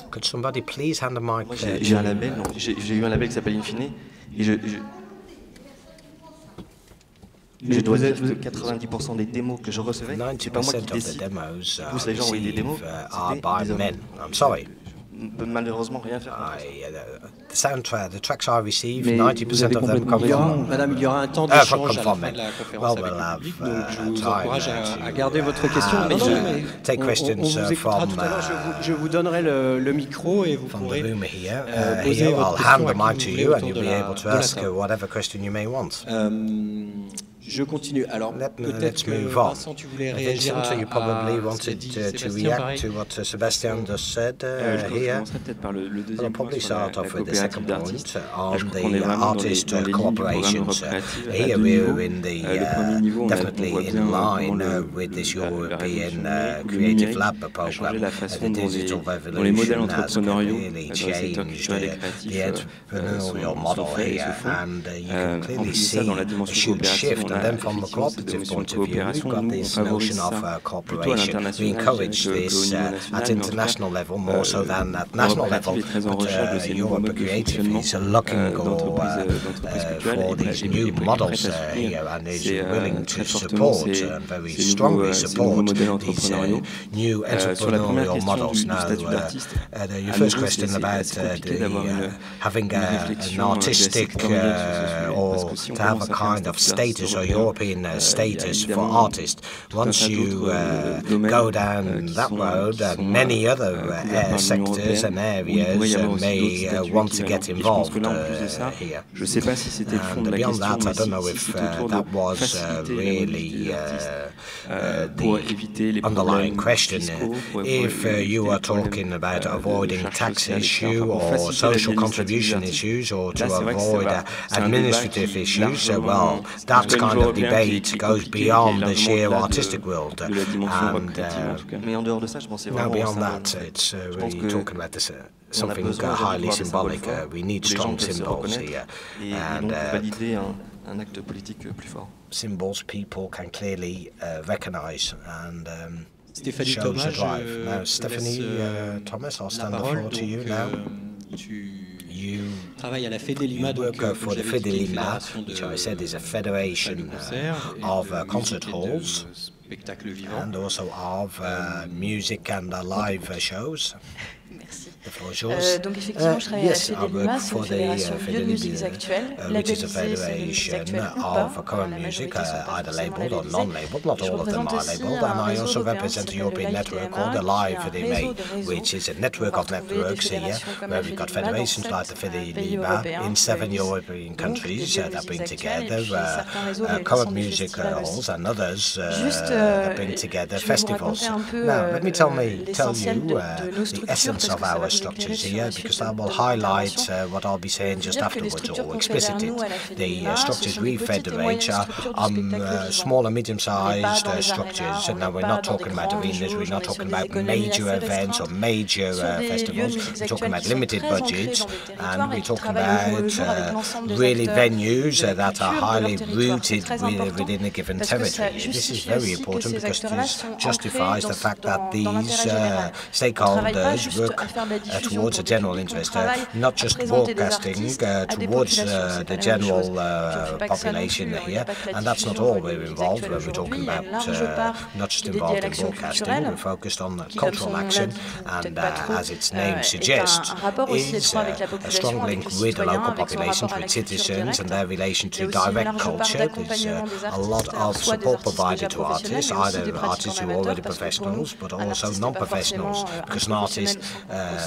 Could somebody please hand a mic? J'ai un label, j'ai eu un label qui s'appelle Infine, et je dois dire que 90% des démos que je recevais, c'est pas moi qui décide. Tous les gens ont eu des démos, c'était des hommes. I'm sorry. Malheureusement, rien faire. The tracks I receive, 90% of them come from. Madame, il y aura un temps d'échange à la fin de la conférence avec le public, donc je vous encourage à garder votre question. Mais take questions on vous écoutera tout à l'heure. Je vous donnerai le micro et vous pourrez poser votre question à qui vous voulez autour de la table. whatever question you may want. Je continue. Alors, peut-être que Vincent, tu voulais réagir Vincent, you probably wanted to react to what Sebastian just said here. I'll probably start off with the second point on the artist cooperations. Here we're in the definitely in line with this European Creative Lab program. The digital revolution has really changed the entrepreneurial model here, and you can clearly see a huge shift. And then from a cooperative point of view, we've got this notion of cooperation. We encourage this at international level more so than at national level, but Europe Creative is looking for these new models here and is willing to support and very strongly support these new entrepreneurial models. Now, your first question about having an artistic or to have a kind of status or European status for artists. Once you go down that road, many other sectors and areas may want to get involved here. And beyond that, I don't know if that was really the underlying question. If you are talking about avoiding tax issue or social contribution issues or to avoid administrative issues, well, that kind of debate goes beyond the sheer artistic world. And now beyond that, it's really talking about this, something highly symbolic. We need strong symbols here. And symbols people can clearly recognize and shows a drive. Now, Stephanie Thomas, I'll stand the floor to you now. You work for the Fedelima, which I said is a federation of concert halls and also of music and live shows. Yes, I work for the Fedelima, which is a federation of current music, either labelled or non-labelled. Not all of them are labelled. And I also represent a European network called the LiveDMA, which is a network of networks here, where we've got federations like the Fedelima in 7 European countries that bring together current music halls and others that bring together festivals. Now, let me tell you the essence of our structures here, because that will highlight what I'll be saying just afterwards, or explicit it. The structures we federate are small and medium-sized structures, and now we're not talking about arenas, we're not talking about major events or major festivals, we're talking about limited budgets, and we're talking about really venues that are highly rooted within a given territory. This is very important because this justifies the fact that these stakeholders work towards a general interest, not just broadcasting towards the general population here, and that's not all we're involved when we're talking about, not just involved in broadcasting, we're focused on cultural action, and as its name suggests, is a strong link with the local populations, with citizens and their relation to direct culture. There's a lot of support provided to artists, either artists who are already professionals, but also non-professionals, because an artist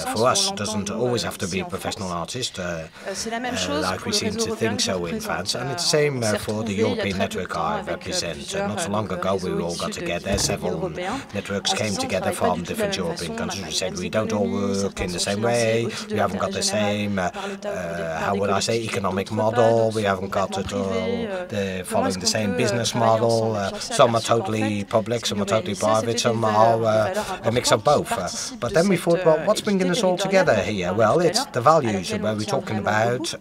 for us doesn't always have to be a professional artist, like we seem to think so in France. And it's the same for the European network I represent. Not so long ago we all got together, several networks came together from different European countries. We said we don't all work in the same way, we haven't got the same, how would I say, economic model, we haven't got it all following the same business model, some are totally public, some are totally private, some are a mix of both. But then we thought, well, what's bringing us all together here? Well, it's the values where we're talking about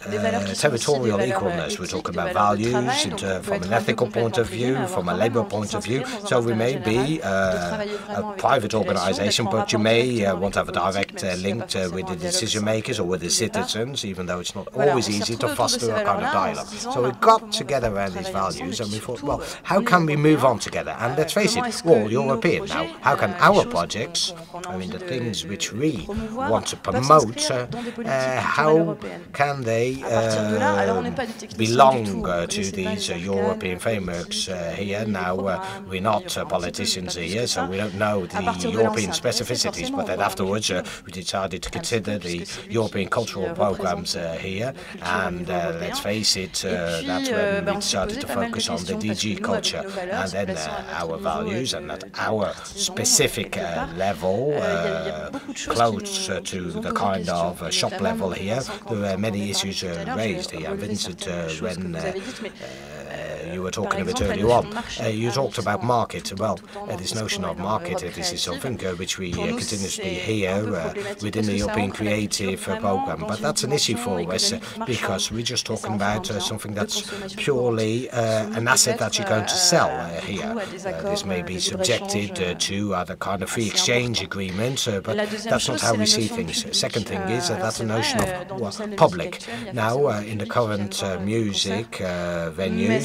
territorial equalness. We're talking about values from an ethical point of view, from a labour point of view. So we may be a private organisation, but you may want to have a direct link with the decision makers or with the citizens, even though it's not always easy to foster a kind of dialogue. So we got together around these values and we thought, well, how can we move on together? And let's face it, we're all European now. How can our projects, I mean the things which we want to promote, how can they they belong to these European frameworks here. Now, we're not politicians here, so we don't know the European specificities, but then afterwards we decided to consider the European cultural programs here, and let's face it, that's when we decided to focus on the DG culture, and then our values, and at our specific level, close to the kind of shop level here, there were many issues raised here. Vincent, when you were talking a bit earlier on, you talked about market. Well, this notion of market, this is something which we continuously hear within the European Creative Programme, but that's an issue for us because we're just talking about something that's purely an asset that you're going to sell here. This may be subjected to other kind of free exchange agreements, but that's not how we see things. Second thing is that's a notion of public. Now, in the current music venues,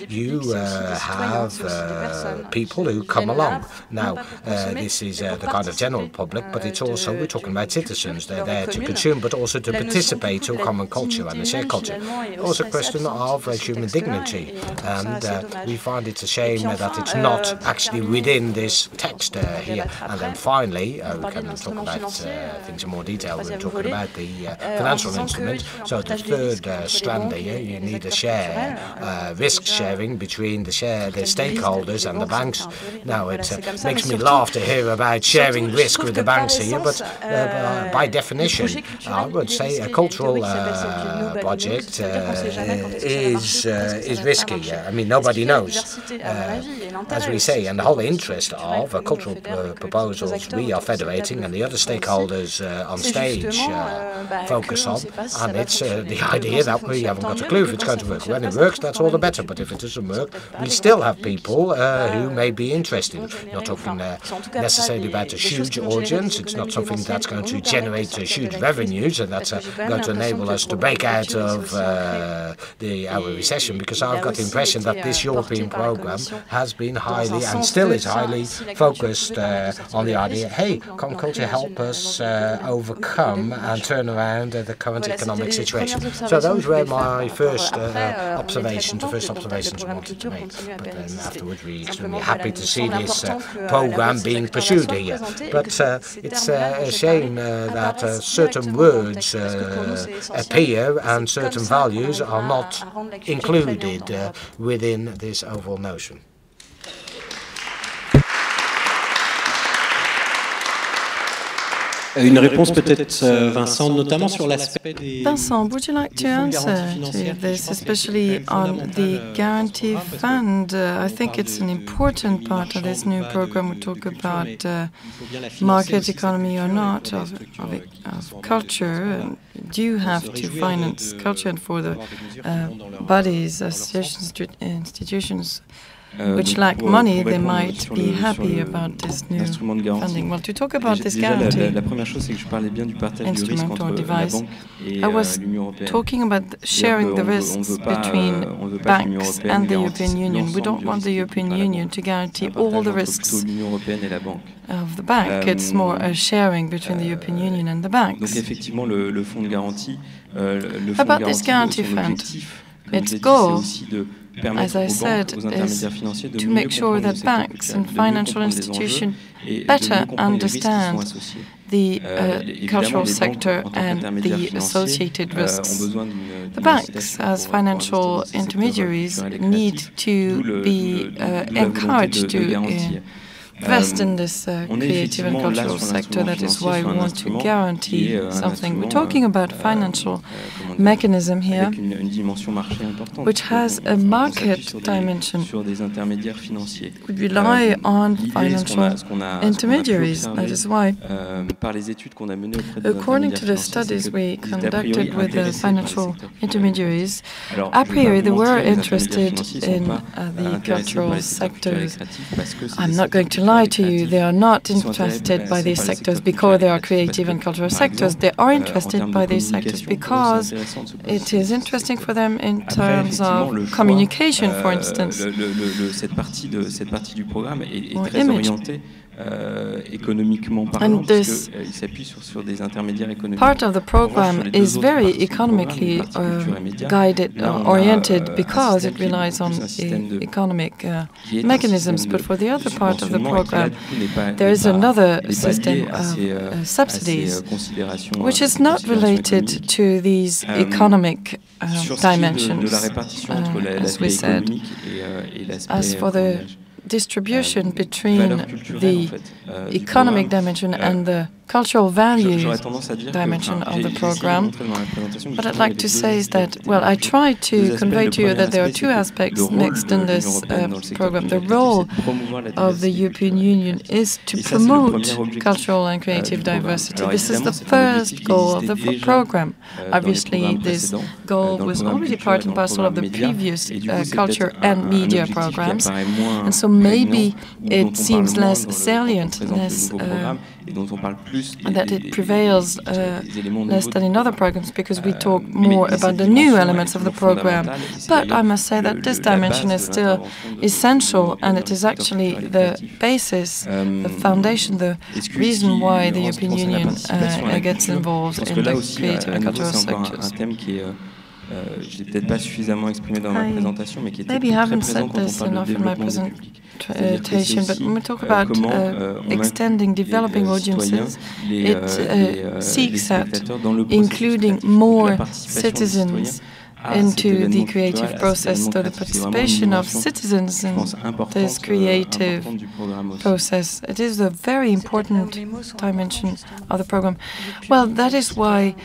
you have people who come along. Now, this is the kind of general public, but it's also, we're talking about citizens. They're there to consume, but also to participate to a common culture and a shared culture. Also a question of human dignity, and we find it a shame that it's not actually within this text here. And then finally, we can talk about things in more detail when we're talking about the financial instrument. So the third strand here, you need a share, risk sharing between the stakeholders and the banks. Now, it makes me laugh to hear about sharing risk with the banks here, but by definition, I would say a cultural project is risky. I mean, nobody knows, as we say, and the whole interest of cultural proposals we are federating and the other stakeholders on stage focus on, and it's the idea that we haven't got a clue if it's going to work. When it works, that's all the better, but if it doesn't work, we still have people who may be interested. Not talking necessarily about a huge audience. It's not something that's going to generate huge revenues and that's going to enable us to break out of our recession, because I've got the impression that this European program has been highly and still is highly focused on the idea, hey, can culture help us overcome and turn around the current economic situation? So those were my first observations, I wanted to make. But then afterwards, we're extremely happy to see this program being pursued here. But it's a shame that certain words appear and certain values are not included within this overall notion. Une réponse peut-être, Vincent, notamment sur l'aspect des... Vincent, would you like to answer to this, especially on the guarantee fund? I think it's an important part of this new program. We talk about market economy or not of culture. You have to finance culture, and for the bodies, associations, institutions which lack money, they might be happy about this new funding. Well, to talk about this guarantee instrument or device, I was talking about sharing the risks between banks and the European Union. We don't want the European Union to guarantee all the risks of the bank. It's more a sharing between the European Union and the banks. About this guarantee fund, its goal, as I said, is to make sure that banks and financial institutions better understand the cultural sector and the associated risks. The banks, as financial intermediaries, need to be encouraged to invest in this creative and cultural sector. That is why we want to guarantee something. We're talking about financial mechanism here, which has a market dimension. We rely on financial intermediaries. That is why, according to the studies we conducted with the financial intermediaries, a priori they were interested in the cultural sectors. I'm not going to lie to you, they are not interested by these sectors because they are creative and cultural sectors. They are interested by these sectors because it is interesting for them in terms of communication, for instance, cette partie du programme est or très image. orientée économiquement parlant, parce qu'il s'appuie sur des intermédiaires économiques. Part of the program is very economically oriented because it relies on economic mechanisms. But for the other part of the program, there is another system of subsidies, which is not related to these economic dimensions, as we said. As for the distribution between the economic dimension and the cultural value dimension of the program. What I'd like to say is that, well, I try to convey to you that there are two aspects mixed in this program. The role of the European Union is to promote cultural and creative diversity. This is the first goal of the program. Obviously, this goal was already part and parcel of the previous culture and media programs, and so maybe it seems less salient, less that it prevails less than in other programs because we talk more about the new elements of the program. But I must say that this dimension is still essential, and it is actually the basis, the foundation, the reason why the European Union gets involved in the creative and cultural sectors. Je l'ai peut-être pas suffisamment exprimé dans ma présentation, mais qui était maybe I haven't très présent said this enough in my presentation, but when we talk about extending, developing audiences, it seeks at including more citizens into the creative process, so the participation of citizens in this creative process. It is a very important dimension of the program. Well, that is why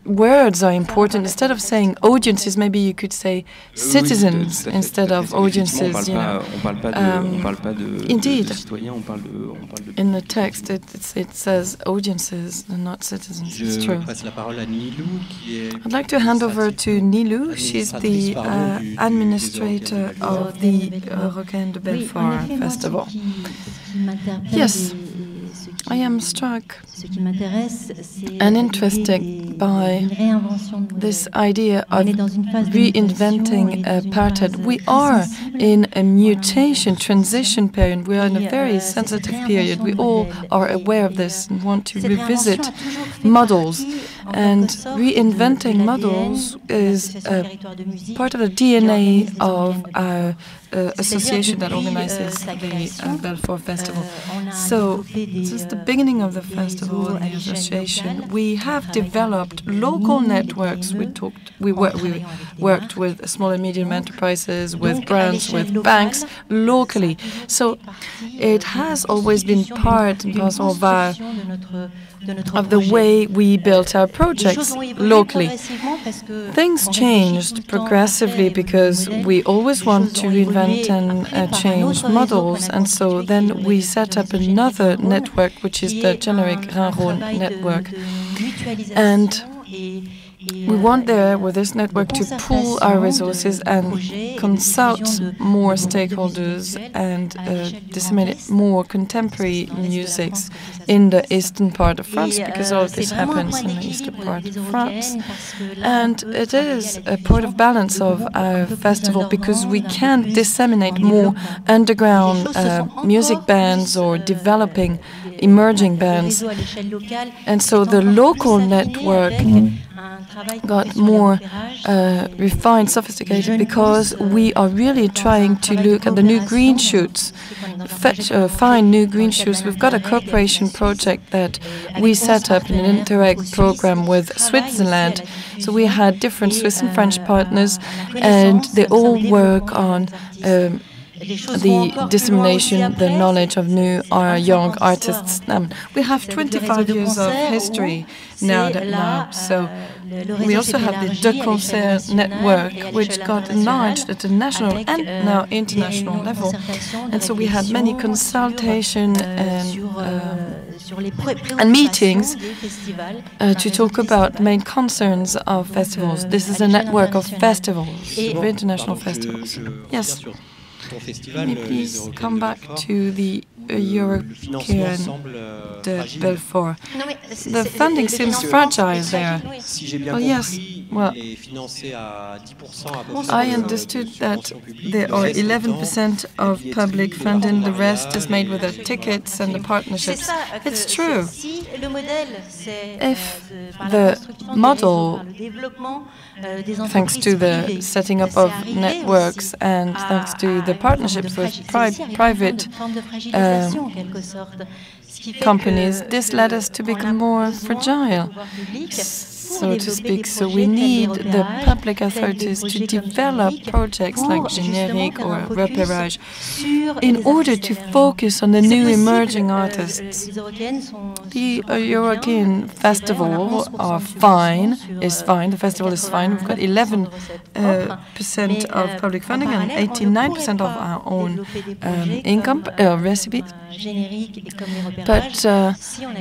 words are important. Instead of saying audiences, maybe you could say citizens instead of audiences. You know. Indeed, in the text it says audiences and not citizens. It's true. I'd like to hand over to Nilou. She's the administrator of the Eurockéennes de Belfort Festival. Yes. I am struck and interested by this idea of reinventing apartheid. We are in a mutation, transition period. We are in a very sensitive period. We all are aware of this and want to revisit models. And reinventing models is part of the DNA of our association that organizes the Belfort Festival. So, since the beginning of the festival and the association, we have developed local networks. We worked with small and medium enterprises, with brands, with banks, locally. So, it has always been part and parcel of the way we built our projects locally. Things changed progressively because we always want to reinvent and change models, and so then we set up another network, which is the generic Rhône network. And we want there, with this network, to pool our resources and consult more stakeholders and disseminate more contemporary musics in the eastern part of France, because all of this happens in the eastern part of France. And it is a point of balance of our festival, because we can disseminate more underground music bands or developing emerging bands. And so the local network got more refined, sophisticated, because we are really trying to look at the new green shoots, find new green shoots. We've got a cooperation project that we set up in an Interreg program with Switzerland. So we had different Swiss and French partners, and they all work on the dissemination, the knowledge of new young artists. We have 25 years of history now, so we also have the De Concert network, which got enlarged at the national and now international level. And so we had many consultation and meetings to talk about the main concerns of festivals. This is a network of festivals, of international festivals. Yes. Can you please come back to the Eurockéennes de Belfort? The funding seems fragile there. Well, yes. Well, I understood that there are 11% of public funding, the rest is made with the tickets and the partnerships. It's true. If the model, thanks to the setting up of networks and thanks to the partnerships with private companies, this led us to become more fragile, so to speak. So we need the public authorities to develop projects like Générique or Repérage in order to focus on the new emerging artists. The Eurockéennes festival is fine. The festival is fine. We've got 11% of public funding and 89% of our own income recipes. But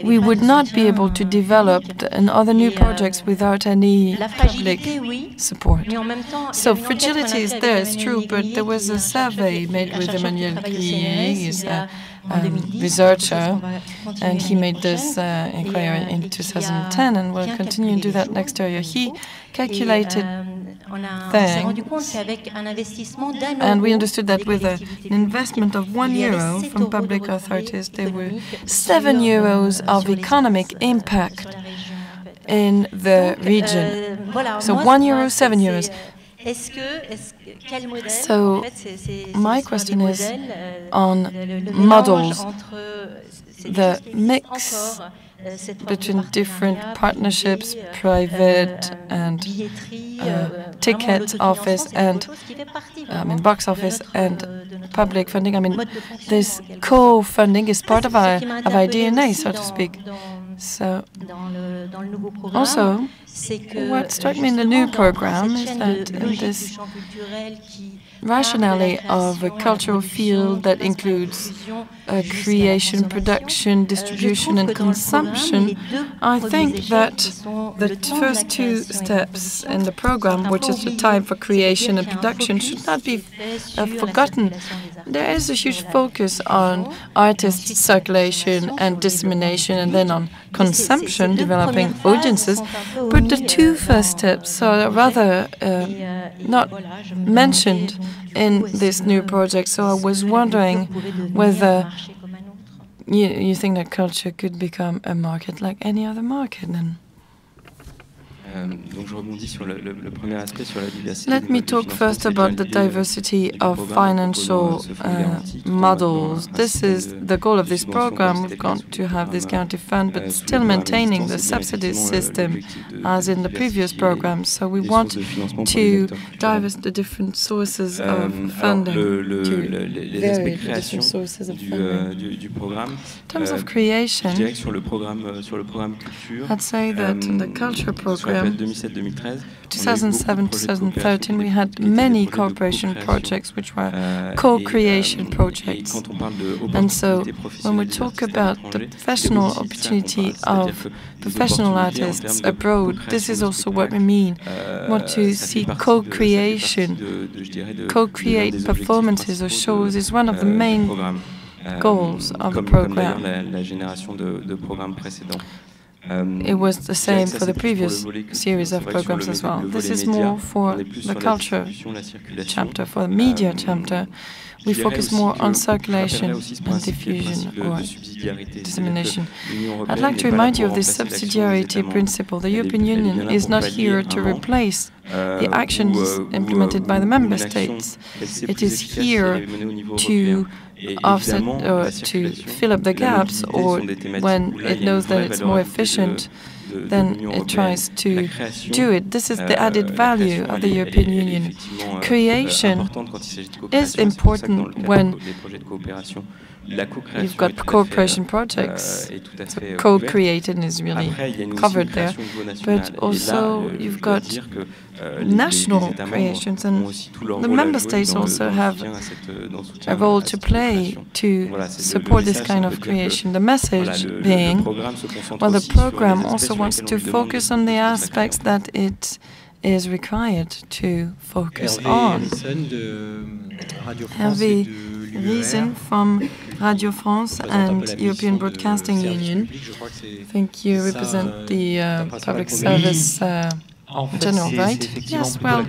we would not be able to develop other new projects without any public support. So fragility is there, it's true, but there was a survey made with Emmanuel Crier, he's a researcher, and he made this inquiry in 2010 and will continue to do that next year. He calculated things, and we understood that with an investment of €1 from public authorities, there were €7 of economic impact in the region. So €1, €7. So my question is on models, the mix between different partnerships, private and ticket office and box office and public funding. I mean, this co-funding is part of our DNA, so to speak. So, also, what struck me in the new program is that in this rationale of a cultural field that includes creation, production, distribution and consumption, I think that the first two steps in the program, which is the time for creation and production, should not be forgotten. There is a huge focus on artist circulation and dissemination and then on consumption, developing audiences, but the two first steps are rather not mentioned in this new project. So I was wondering whether you think that culture could become a market like any other market. Let me talk first about the diversity of financial models. This is the goal of this program. We've got to have this guarantee fund, but still maintaining the subsidy system as in the previous programs. So we want to diversify the different sources of funding, to vary the different sources of funding. In terms of creation, I'd say that in the culture program, 2007-2013, we had many cooperation projects which were co-creation projects. And so when we talk about the professional opportunity of professional artists abroad, this is also what we mean. We want to see co-creation. Co-create performances or shows is one of the main goals of the program. It was the same for the previous series of programs as well. This is more for the culture chapter. For the media chapter, we focus more on circulation and diffusion or dissemination. I'd like to remind you of this subsidiarity principle. The European Union is not here to replace the actions implemented by the member states. It is here to offset or to fill up the gaps, or when it knows that it's more efficient, then it tries to do it. This is the added value of the European Union. Creation is important when you've got cooperation projects, so co-created is really covered there, but also you've got national creations, and the member states also have a role to play to support this kind of creation. The message being, well, the program also wants to focus on the aspects that it is required to focus on. Hervé Riesen from Radio France and European Broadcasting Union. I think you represent the public service general, right? Yes, well,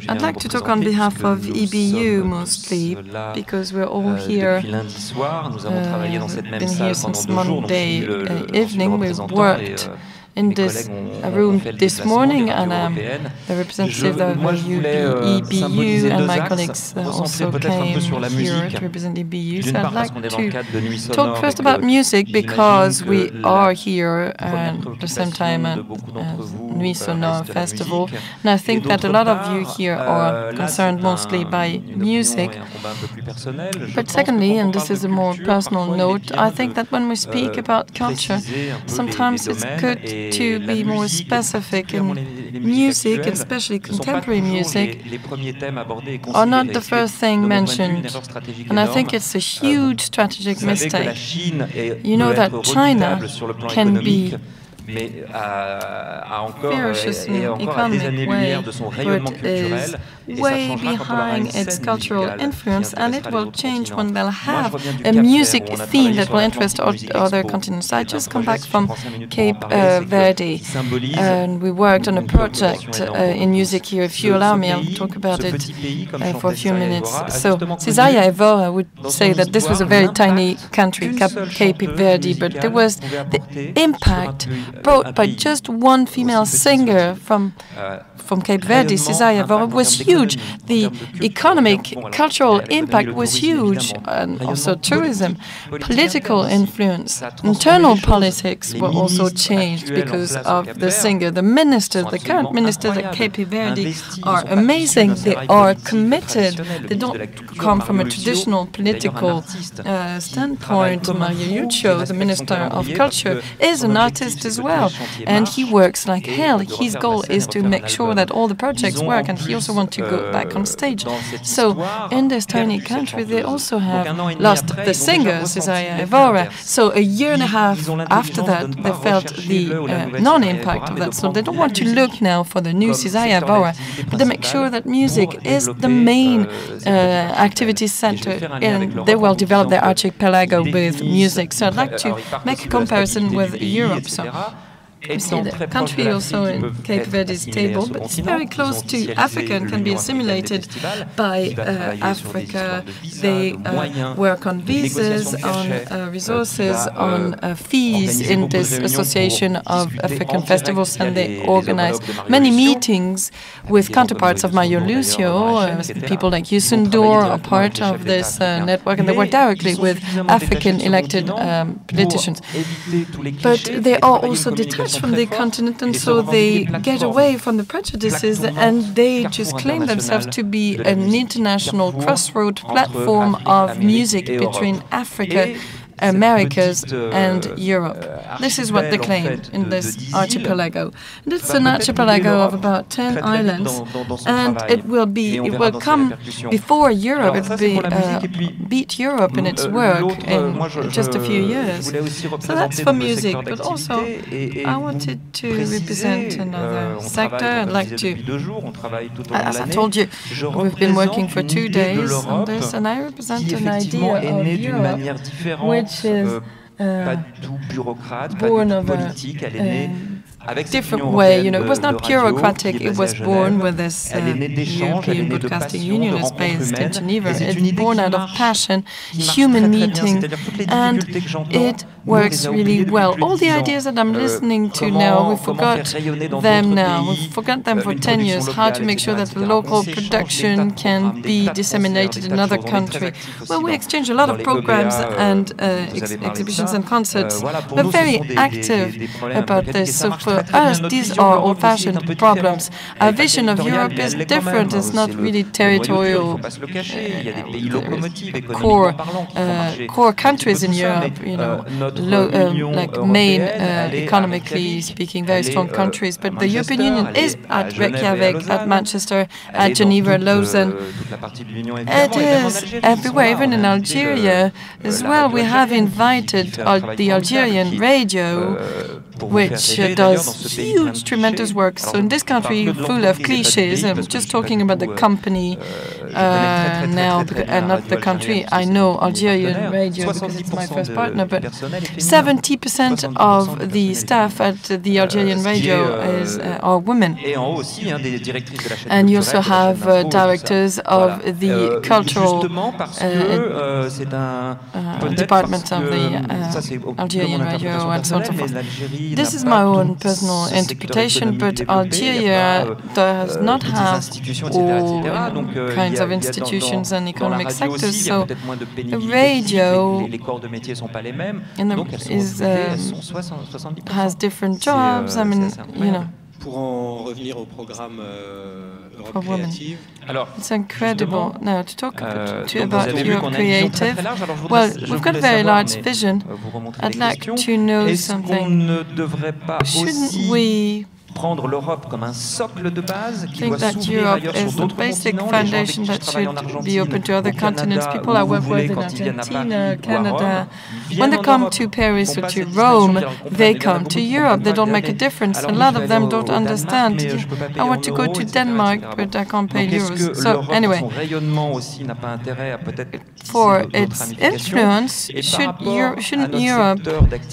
I'd like to talk on behalf of EBU mostly, because we're all here, been here since Monday evening. We've worked in this room this morning, and the representative of EBU and my colleagues also came here to represent EBU. So I'd like to talk first about music, because we are here at the same time at Nuit Sonore Festival, and I think that a lot of you here are concerned mostly by music. But secondly, and this is a more personal note, I think that when we speak about culture, sometimes it's good to be more specific in music, especially contemporary music, are not the first thing mentioned. And I think it's a huge strategic mistake. You know that China can be ferocious in an economic way, but is way behind its cultural influence, and it will change when they'll have a music theme that will interest other continents. I just come back from Cape Verde, and we worked on a project in music here. If you allow me, I'll talk about it for a few minutes. So, Cesária Evora would say that this was a very tiny country, Cape Verde, but there was the impact brought by just one female singer from Cape Verde. Cesária Evora was huge. The economic, cultural impact was huge, and also tourism, political influence, internal politics were also changed because of the singer. The minister, the current ministers at Cape Verde are amazing. They are committed. They don't come from a traditional political standpoint. Mario Yucho, the Minister of Culture, is an artist as well, and he works like hell. His goal is to make sure that all the projects work, and he also wants to go back on stage. So in this tiny country, they also have lost the singer, Cesária Evora. So a year and a half after that, they felt the non-impact of that. So they don't want to look now for the new Cesária Evora, but they make sure that music is the main activity center, and they will develop their archipelago with music. So I'd like to make a comparison with Europe. So we see the country also in Cape Verde is stable, but it's very close to Africa and can be assimilated by Africa. They work on visas, on resources, on fees in this association of African festivals, and they organize many meetings with counterparts of Mario Lucio. People like Yusundur are part of this network, and they work directly with African elected politicians. But they are also detached from the continent, and so they get away from the prejudices, and they just claim themselves to be an international crossroad platform of music between Africa, Americas and Europe. This is what they claim in this archipelago. And it's an archipelago of about 10 islands, and it will come before Europe. It will beat Europe in its work in just a few years. So that's for music, but also I wanted to represent another sector. I'd like to, as I told you, we've been working for 2 days on this, and I represent an idea of Europe which is born of a different way. You know, it was not bureaucratic. It was born with this European Broadcasting Union. It's based in Geneva. It's born out of passion, human meeting, and it works really well. All the ideas that I'm listening to now, we forgot them now. We forgot them for 10 years. How to make sure that the local production can be disseminated in another country. Well, we exchange a lot of programs and exhibitions and concerts. We're very active about this. So for us, these are old-fashioned problems. Our vision of Europe is different. It's not really territorial. Core countries in Europe, you know, like main, economically speaking, very strong countries. But the European Union is at Reykjavik, at Manchester, at Geneva, Lausanne. It is everywhere, even in Algeria as well. We have invited the Algerian radio which does huge, tremendous work. So in this country, full of clichés, I'm just talking about the company now, and not the country. I know Algerian radio because it's my first partner, but 70% of the staff at the Algerian radio are women. And you also have directors of the cultural department of the Algerian radio and so on and so forth. This is my own personal interpretation, but Algeria does not have all kinds of institutions and economic sectors, so the radio has different jobs. I mean, you know. Pour en revenir au programme Eurockéennes. It's incredible. Now, to talk about Eurockéennes, well, we've got a very large vision. I'd like to know something. Shouldn't we prendre l'Europe comme un socle de base qui doit s'ouvrir ailleurs sur d'autres continents, les gens qui travaillent en Argentine, au Canada, où vous voulez quand ils viennent à Paris, Canada. When they come to Paris or to Rome, they come to Europe. They don't make a difference. A lot of them don't understand. I want to go to Denmark, but I can't pay euros. So anyway, for its influence, shouldn't Europe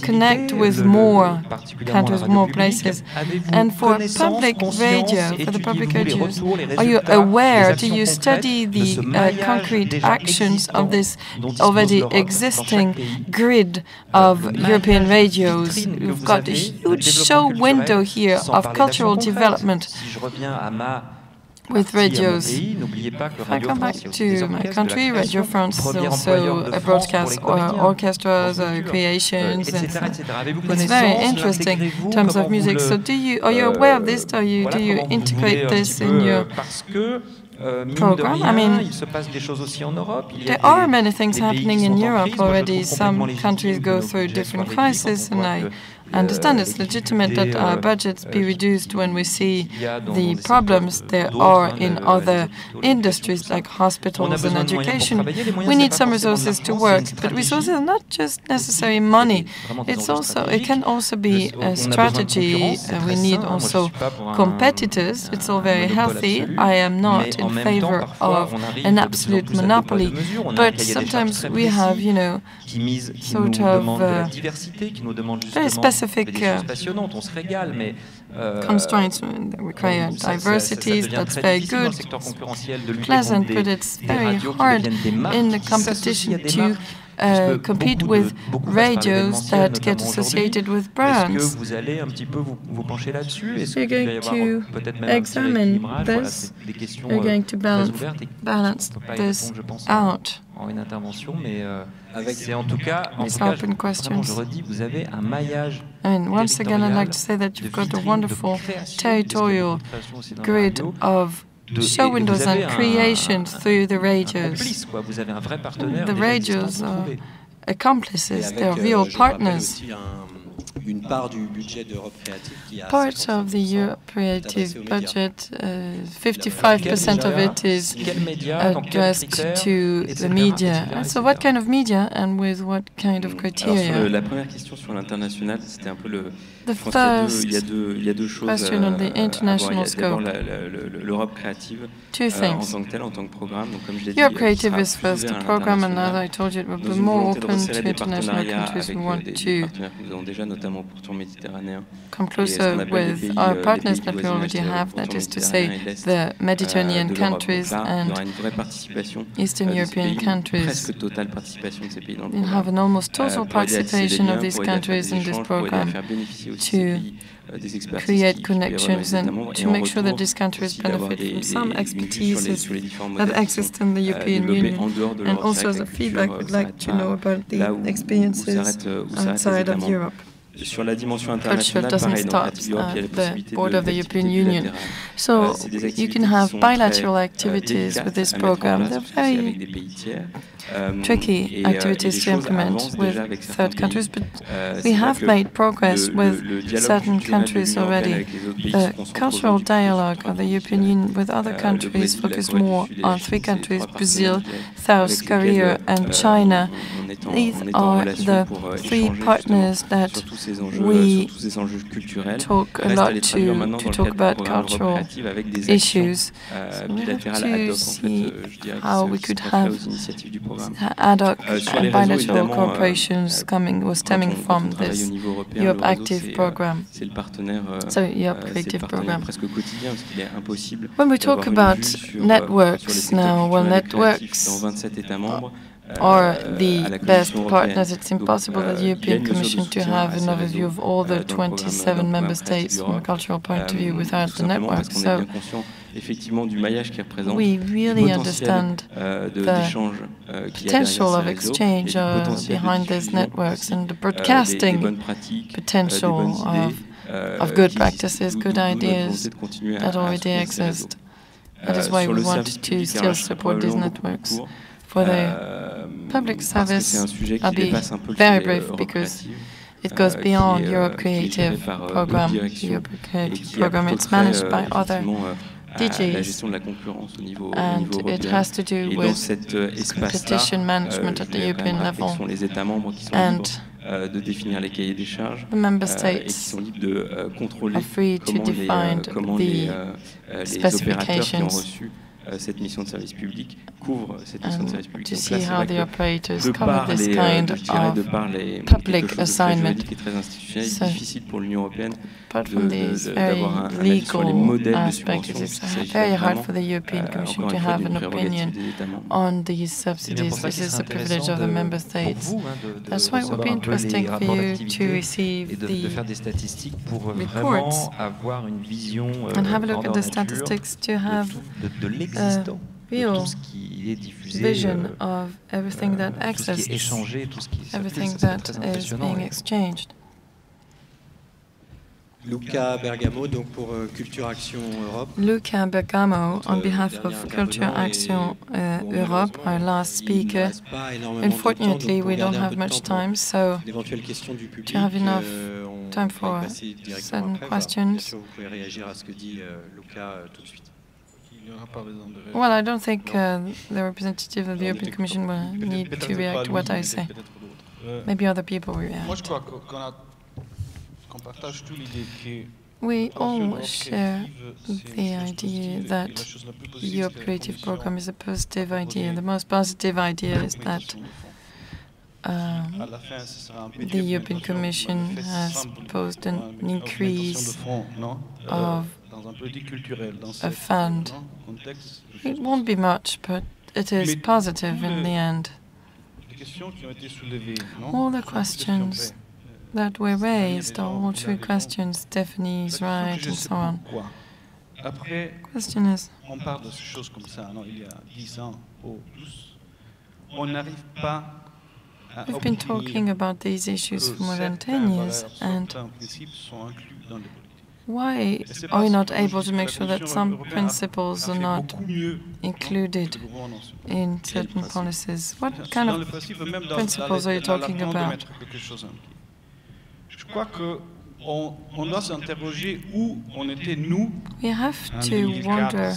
connect with more countries, more places? And for public radio, for the public radios, are you aware, do you study the concrete actions of this already existing grid of European radios? You've got a huge show window here of cultural development with radios. If I come back to my country, Radio France is also a broadcast orchestras, creations, and it's very interesting in terms of music. So are you aware of this? Do you integrate this in your program? I mean, there are many things happening in Europe already. Some countries go through different crises, and I understand it's legitimate that our budgets be reduced when we see the problems there are in other industries like hospitals and education. We need some resources to work, but resources are not just necessarily money. It can also be a strategy. We need also competitors. It's all very healthy. I am not in favor of an absolute monopoly, but sometimes we have, you know, sort of very specific constraints that require diversities. That's very good, pleasant, but it's very hard in the competition to compete with radios that get associated with brands. You're going to examine this, you're going to balance this out. These open questions. And once again, I'd like to say that you've got a wonderful territorial grid of show windows and creations through the radios. The radios are accomplices, they are real partners. Part of the Europe Creative budget, 55% of it is addressed to the media. So what kind of media and with what kind of criteria? The first question on the international scope. Two things. Europe Creative is first a program, and as I told you, it will be more open to international countries who want to come closer with our partners that we already have, that is to say, the Mediterranean countries and Eastern European countries. We'll have an almost total participation of these countries in this program to create connections and to make sure that these countries benefit from some expertise that exist in the European Union. And also as a feedback, we'd like to know about the experiences outside of Europe. Culture doesn't stop at the border of the European Union. So you can have bilateral activities with this program. They're very tricky activities to implement with third countries, but we have made progress with certain countries already. The cultural dialogue of the European Union with other countries focus more on 3 countries: Brazil, South Korea and China. These are the 3 partners that we talk a lot to talk about cultural issues. So we have to see how we could have ad hoc and bilateral cooperations stemming from this Europe Active program. So Europe Creative program. When we talk about networks now, well, networks are the best partners. It's impossible for the European Commission to have an overview of all the 27 member states from a cultural point of view without the network. So we really understand the potential of exchange behind these networks and the broadcasting potential of good practices, good ideas that already exist. That is why we want to still support these networks. For the public service, I'll be very brief because it goes beyond Europe Creative program. The Europe Creative program, it's managed by other DGs, and it has to do with competition management at the European level. And the member states are free to define the specifications cette mission de service public couvre cette mission de service public. To see how the operators cover this kind of public assignment. So, apart from these very legal aspects, it's very hard for the European Commission to have an opinion on these subsidies. This is a privilege of the member states. That's why it would be interesting for you to receive the reports and have a look at the statistics to have a real vision of everything that exists, everything that is being exchanged. Luca Bergamo, donc pour Culture Action Europe. Luca Bergamo, on behalf of Culture Action Europe, our last speaker. Unfortunately, we don't have much time, so to have enough time for certain questions. Well, I don't think the representative of the European Commission will need to react to what I say. Maybe other people will react. We all share the idea that the Europe Creative Program is a positive idea. The most positive idea is that the European Commission has proposed an increase of a fund. It won't be much, but it is positive in the end. All the questions that were raised are all true questions. Stephanie is right, and so on. Question is, we've been talking about these issues for more than 10 years, and why are we not able to make sure that some principles are not included in certain policies? What kind of principles are you talking about? We have to wonder,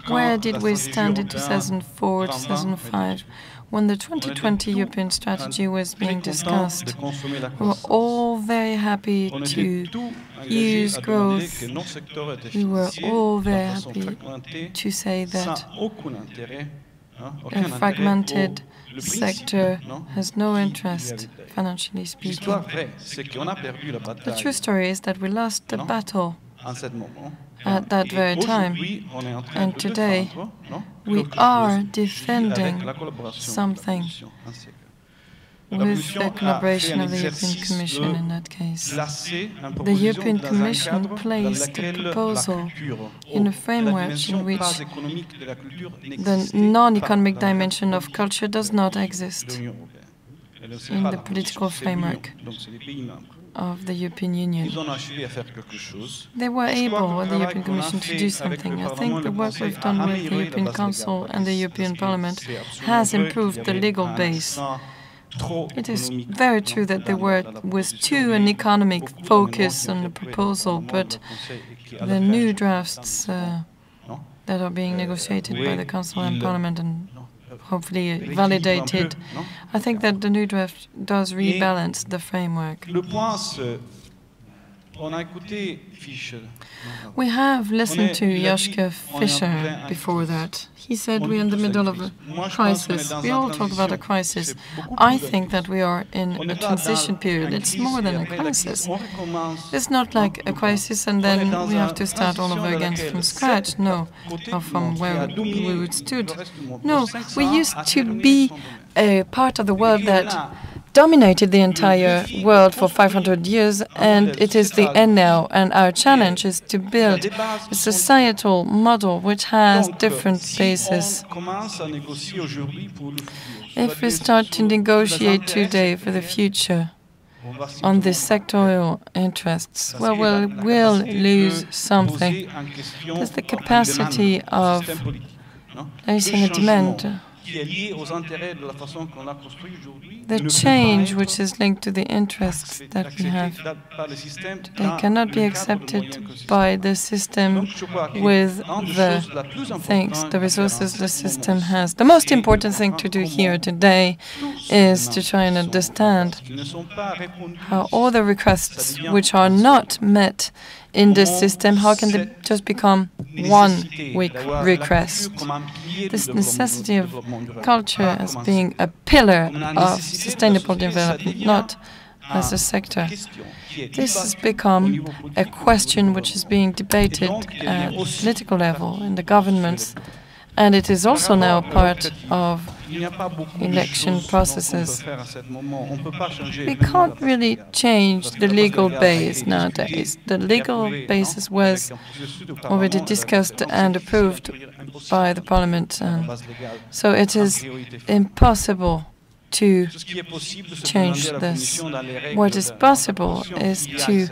where did we stand in 2004, 2005, when the 2020 European strategy was being discussed? We were all very happy to use growth. We were all very happy to say that a fragmented sector has no interest, financially speaking. The true story is that we lost the battle at that very time, and today we are defending something with the collaboration of the European Commission in that case. The European Commission placed a proposal in a framework in which the non-economic dimension of culture does not exist. in the political framework of the European Union. They were able, the European Commission, to do something. I think the work we've done with the European Council and the European Parliament has improved the legal base. It is very true that there was too an economic focus on the proposal, but the new drafts that are being negotiated by the Council and Parliament and hopefully validated, I think that the new draft does rebalance the framework. We have listened to Joschka Fischer before that. He said we're in the middle of a crisis. We all talk about a crisis. I think that we are in a transition period. It's more than a crisis. It's not like a crisis and then we have to start all over again from scratch. No, or from where we stood. No, we used to be a part of the world that dominated the entire world for 500 years, and it is the end now. And our challenge is to build a societal model which has different bases. If we start to negotiate today for the future on the sectorial interests, well, we'll lose something. There's the capacity of raising a demand. The change which is linked to the interests that we have today cannot be accepted by the system with the things, the resources the system has. The most important thing to do here today is to try and understand how all the requests which are not met in this system, how can they just become one weak request? This necessity of culture as being a pillar of sustainable development, not as a sector. This has become a question which is being debated at political level in the governments, and it is also now part of election processes. We can't really change the legal base nowadays. The legal basis was already discussed and approved by the Parliament, so it is impossible to change this. What is possible is to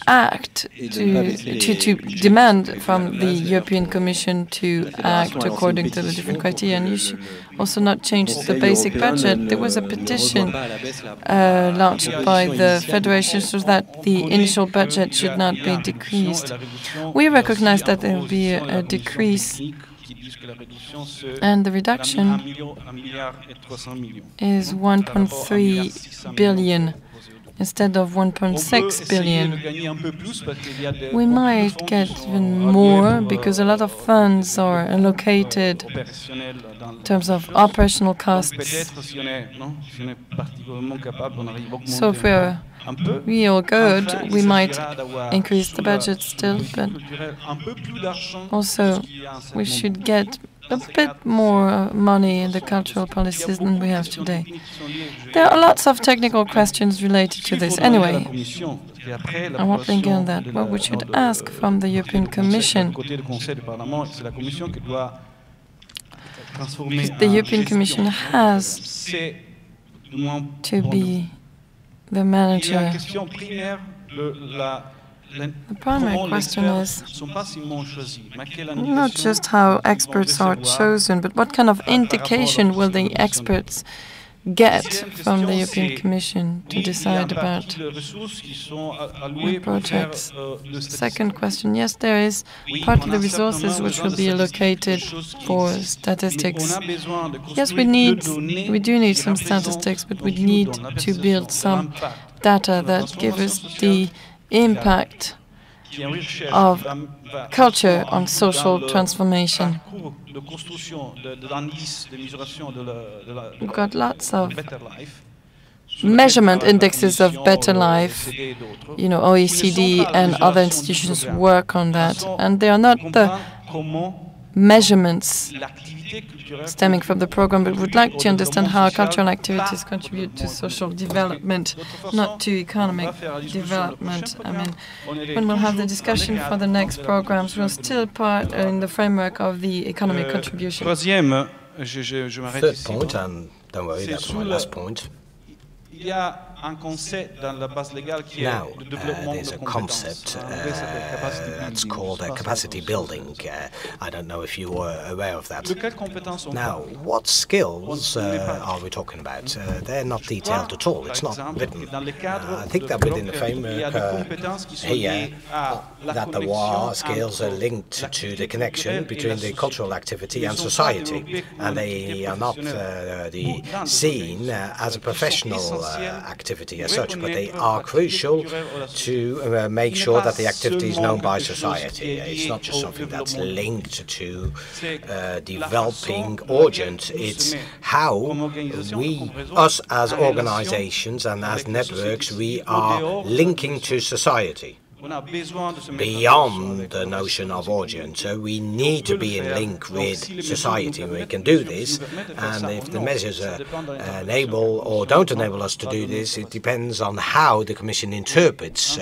act, to demand from the European Commission to act according to the different criteria. And you should also not change the basic budget. There was a petition launched by the Federation so that the initial budget should not be decreased. We recognize that there will be a decrease, and the reduction is 1.3 billion instead of 1.6 billion. We might get even more because a lot of funds are allocated in terms of operational costs. So if we're real good, we might increase the budget still, but also we should get a bit more money in the cultural policies than we have today. There are lots of technical questions related to this. Anyway, I won't linger on that. What we should ask from the European Commission, the European Commission has to be the manager. The primary question is not just how experts are chosen, but what kind of indication will the experts get from the European Commission to decide about projects. Second question, yes, there is part of the resources which will be allocated for statistics. Yes, we do need some statistics, but we need to build some data that give us the impact of culture on social transformation. We've got lots of measurement indexes of better life. You know, OECD and other institutions work on that, and they are not the measurements stemming from the program, but would like to understand how cultural activities contribute to social development, not to economic development. I mean, when we'll have the discussion for the next programs, we're still part in the framework of the economic contribution. Third point, and don't worry, that's my last point. Now, there's a concept that's called capacity building. I don't know if you were aware of that. Now, what skills are we talking about? They're not detailed at all. It's not written. I think that within the framework here, that there are skills are linked to the connection between the cultural activity and society, and they are not seen as a professional activity as such, but they are crucial to make sure that the activity is known by society. It's not just something that's linked to developing audience. It's how we, us as organizations and as networks, we are linking to society. Beyond the notion of audience, so we need to be in link with society. We can do this, and if the measures enable or don't enable us to do this, it depends on how the Commission interprets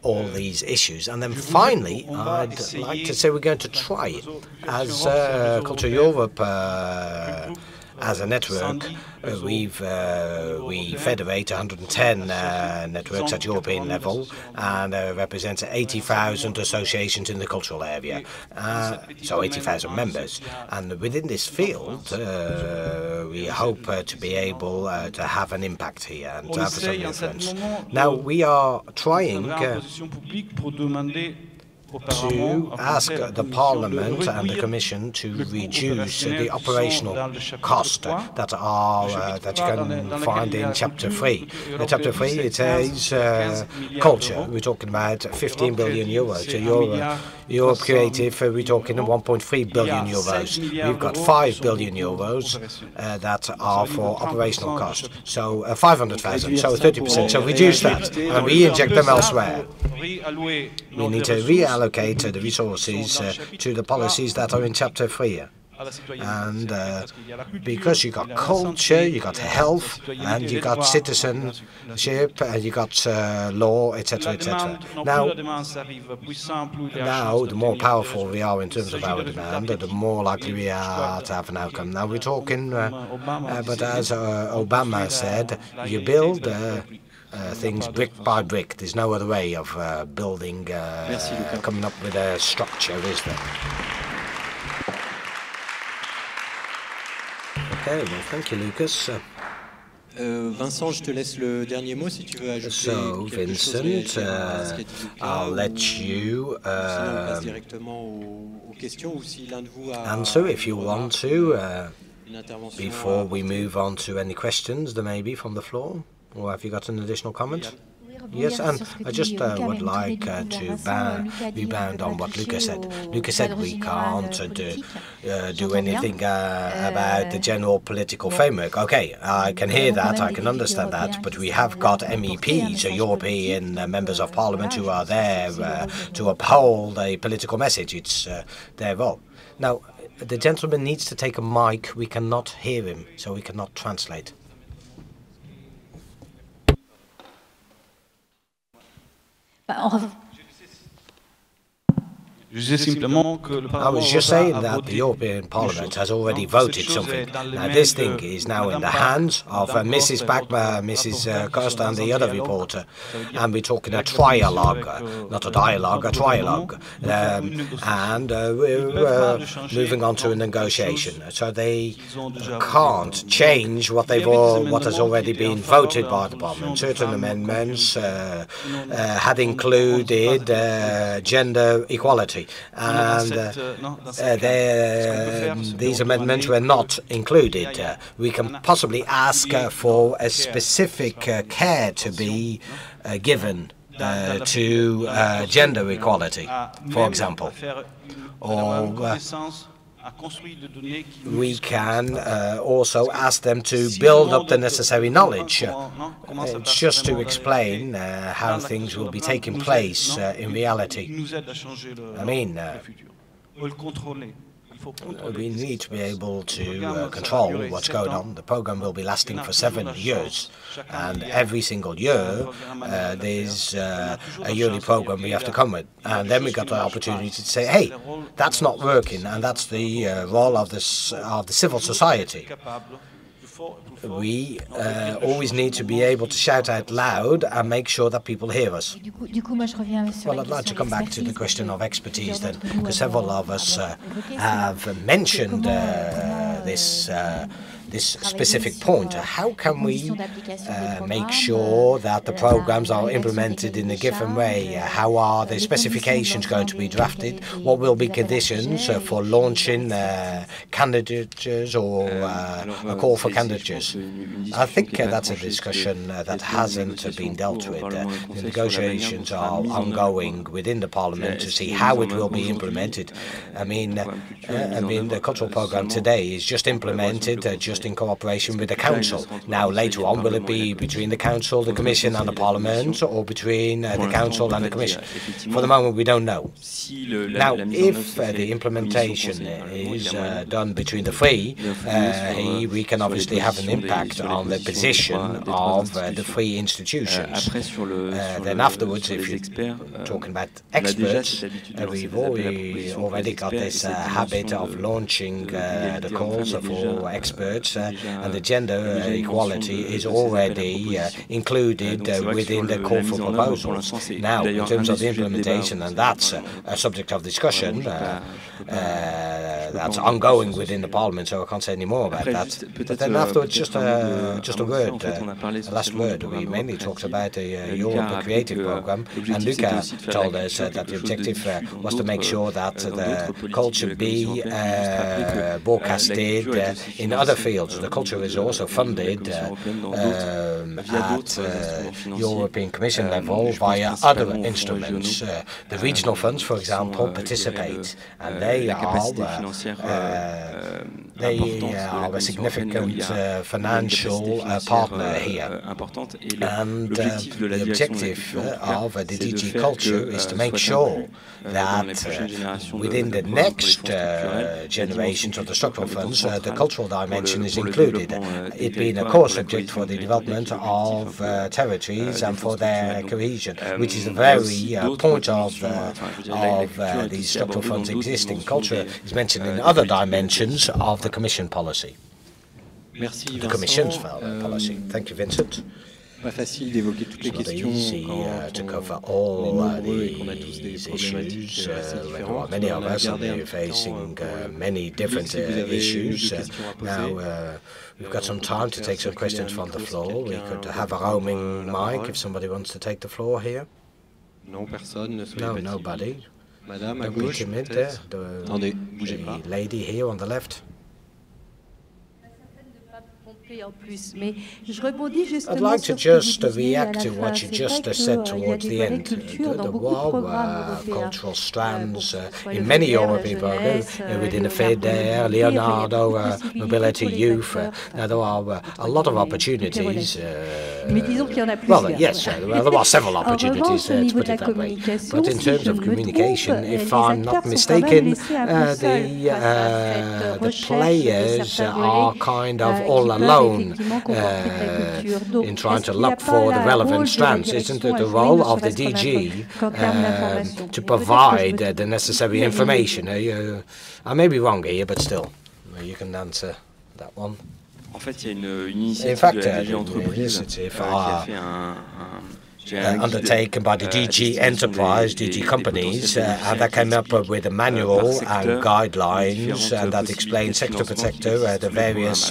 all these issues. And then finally, I'd like to say we're going to try as Culture Europe. As a network, we federate 110 networks at European level and represent 80,000 associations in the cultural area, so 80,000 members. And within this field, we hope to be able to have an impact here and to have some influence. Now, we are trying to ask the Parliament and the Commission to reduce the operational cost that you can find in Chapter 3. In Chapter 3, it says culture. We're talking about 15 billion euros. Europe Creative, we're talking 1.3 billion euros. We've got 5 billion euros that are for operational cost. So 500,000, so 30%. So reduce that and re-inject them elsewhere. We need to reallocate the resources to the policies that are in Chapter 3. And because you got culture, you got health, and you got citizenship, and you got law, etc., etc. Now, the more powerful we are in terms of our demand, the more likely we are to have an outcome. Now we're talking, but as Obama said, you build things brick by brick. There's no other way of building, coming up with a structure, is there? Okay, well, thank you, Lucas. Vincent, je te laisse le dernier mot si tu veux ajouter so, Vincent, I'll let you answer if you want to, before we move on to any questions there may be from the floor. Or have you got an additional comment? Yes, and I just would like to rebound on what Luca said. Luca said we can't do anything about the general political framework. Okay, I can hear that, I can understand that, but we have got MEPs, European members of Parliament, who are there to uphold a political message. It's their role. Now, the gentleman needs to take a mic. We cannot hear him, so we cannot translate. I was just saying that the European Parliament has already voted something. Now, this thing is now in the hands of Mrs. Bachma, Mrs. Costa, and the other reporter. And we're talking a trialogue, not a dialogue, a trialogue. And we're moving on to a negotiation. So they can't change what has already been voted by the Parliament. Certain amendments had included gender equality. And these amendments were not included. We can possibly ask for a specific care to be given to gender equality, for example. Or we can also ask them to build up the necessary knowledge. It's just to explain how things will be taking place in reality. I mean, we need to be able to control what's going on. The program will be lasting for 7 years, and every single year there's a yearly program we have to come with. And then we got the opportunity to say, hey, that's not working, and that's the role of the civil society. we always need to be able to shout out loud and make sure that people hear us. Well, I'd like to come back to the question of expertise then, because several of us have mentioned this specific point. How can we make sure that the programs are implemented in a given way? How are the specifications going to be drafted? What will be conditions for launching candidatures or a call for candidatures? I think that's a discussion that hasn't been dealt with. The negotiations are ongoing within the Parliament to see how it will be implemented. I mean, the cultural program today is just implemented just in cooperation with the Council. Now, later on, will it be between the Council, the Commission and the Parliament, or between the Council and the Commission? For the moment, we don't know. Now, if the implementation is done between the three, we can obviously have an impact on the position of the three institutions. Then afterwards, if you're talking about experts, we've already got this habit of launching the calls for experts, and the gender equality is already included within the call for proposals. Now, in terms of the implementation, and that's a subject of discussion, that's ongoing within the Parliament, so I can't say any more about that. But then afterwards, just a word, a last word. We mainly talked about the Europe Creative Programme, and Luca told us that the objective was to make sure that the culture be broadcasted in other fields. The culture is also funded at European Commission level via other instruments. The regional funds, for example, participate, and they are a significant financial partner here. And the objective of the DG Culture is to make sure that within the next generations of the structural funds, the cultural dimension is included, it being a core subject for the development of territories and for their cohesion, which is the very point of these structural funds existing. Culture is mentioned in other dimensions of the Commission policy. The Commission's policy. Thank you, Vincent. It's not easy to cover all these issues. There are many of us, and they're facing many different issues. Now, we've got some time to take some questions from the floor. We could have a roaming mic if somebody wants to take the floor here. No, nobody. Don't be timid there. The lady here on the left. I'd like to just react to what you just said towards the end. There were cultural strands in many European programs within the FEDER, Leonardo, Mobility, Youth. Now, there are a lot of opportunities. Well, yes, there are several opportunities, let's put it that way. But in terms of communication, if I'm not mistaken, the players are kind of all alone in trying to look for the relevant strands. Isn't it the role of the DG to provide the necessary information? I may be wrong here, but still, you can answer that one. In fact, the initiative undertaken by the DG Enterprise, DG Companies, and that came up with a manual and guidelines, and that explains sector per sector the various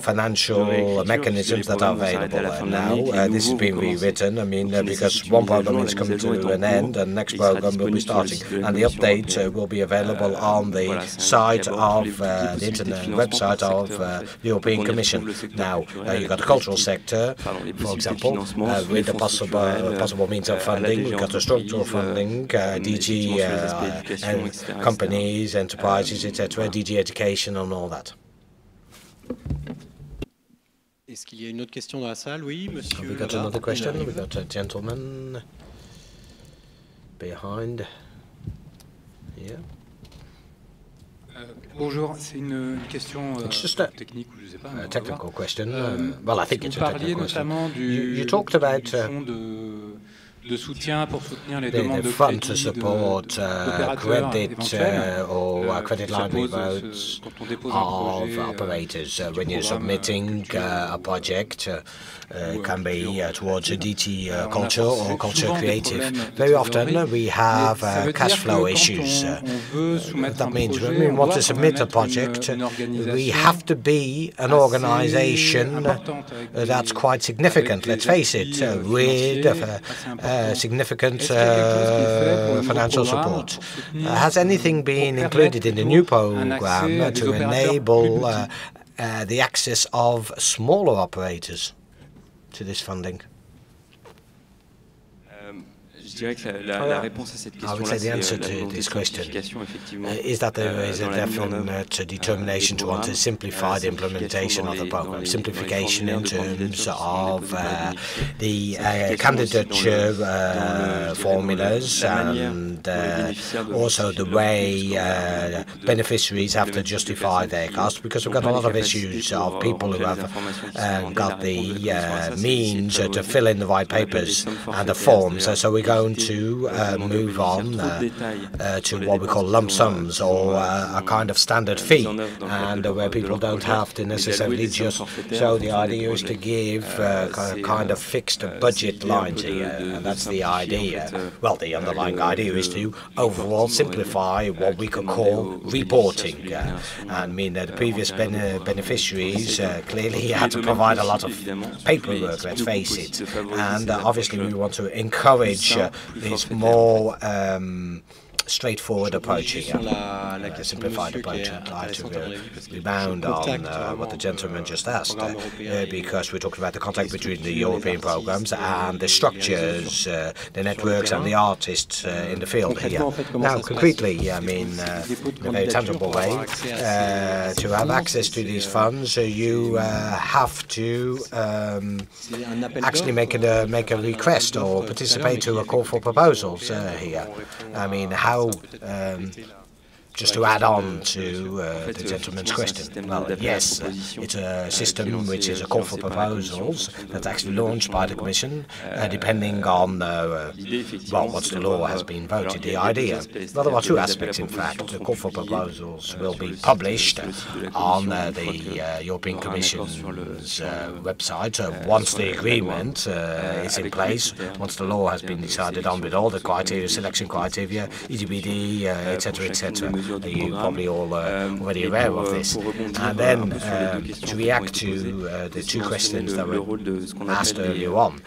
financial mechanisms that are available. Now, this is being rewritten, I mean, because one program is coming to an end, and the next program will be starting, and the update will be available on the site of the internet website of the European Commission. Now, you've got the cultural sector, for example, with the possible means of funding. We've got the structural funding, DG and companies, enterprises, etc., DG education and all that. Have we got another question? We've got a gentleman behind here. Bonjour, c'est une question technique ou je sais pas. A technical question. Well, I think it's a technical question. You talked about de soutien pour soutenir les the demandes de fund to crédit support credit or credit line rebates of operators. When you're submitting a project, it can be towards a DT culture or culture creative. Very often we have cash flow issues. That means when we want to submit a project, we have to be an organization that's quite significant, let's face it, with significant financial support. Has anything been included in the new program to enable the access of smaller operators to this funding? I would say the answer to this question is that there is a definite determination to want to simplify the implementation of the program. Simplification in terms of the candidature formulas and also the way beneficiaries have to justify their costs, because we've got a lot of issues of people who have got the means to fill in the right papers and the forms. So we're going to move on to what we call lump sums, or a kind of standard fee, and where people don't have to necessarily just. So the idea is to give kind of fixed budget lines here, and that's the idea. Well, the underlying idea is to overall simplify what we could call reporting. I mean, the previous beneficiaries clearly had to provide a lot of paperwork, let's face it, and obviously we want to encourage this more straightforward approach here, simplified approach. I'd like to rebound on what the gentleman just asked, because we're talking about the contact between the European programs and the structures, the networks and the artists in the field here. Now, concretely, I mean, in a very tangible way, to have access to these funds, you have to actually make a request or participate to a call for proposals here. I mean, how just to add on to the gentleman's question, well, yes, it's a system which is a call for proposals that's actually launched by the Commission, depending on well, what the law has been voted. The idea, well, there are two aspects, in fact. The call for proposals will be published on the European Commission's website once the agreement is in place, once the law has been decided on with all the criteria, selection criteria, EGBD, etc., etc. You're probably all already aware of this. And then to react to the two questions that were asked earlier on,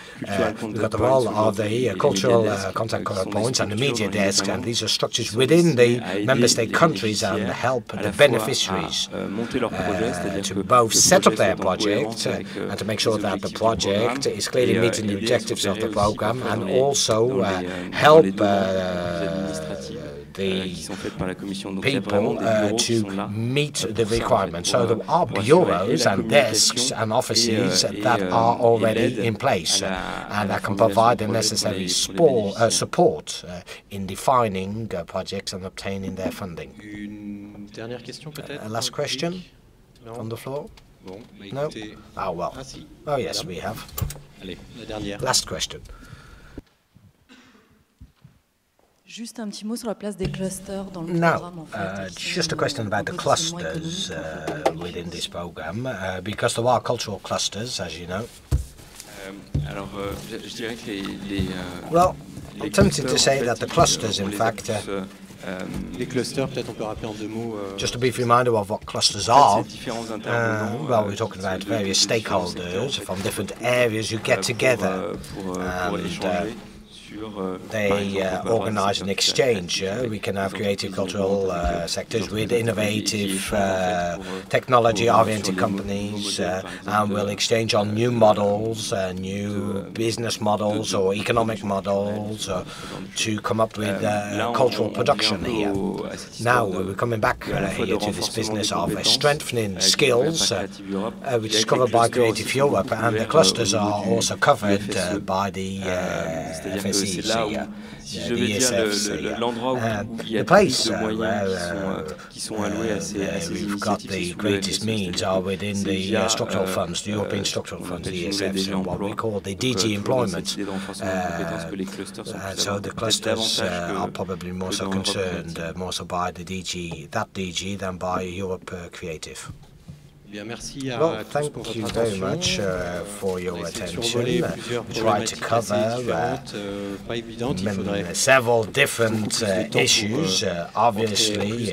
we've got the role of the cultural contact points and the media desk, and these are structures within the member state countries and help the beneficiaries to both set up their project and to make sure that the project is clearly meeting the objectives of the program, and also help the people to meet the requirements. So there are bureaus and desks and offices that are already in place and that can provide the necessary support in defining projects and obtaining their funding. Last question on the floor? No? Oh, well. Oh, yes, we have. Last question. Now, just a question about the clusters within this program, because there are cultural clusters, as you know. Well, I'm tempted to say that the clusters, in fact, just a brief reminder of what clusters are. Well, we're talking about various stakeholders from different areas who get together and they organize an exchange. We can have creative cultural sectors with innovative technology-oriented companies, and we'll exchange on new models, new business models or economic models to come up with cultural production here. Now we're coming back here to this business of strengthening skills, which is covered by Creative Europe, and the clusters are also covered by the FSE DCC, c'est là où, si je devais dire l'endroit où il y a the place plus de moyens qui sont alloués à ces we've got the greatest means are within the structural funds, the European structural funds, the ESF, so what we call the DG employment. So the clusters are probably more so concerned more so by the that DG than by Europe Creative. Well, thank you very much for your attention. We tried to cover several different issues. Obviously,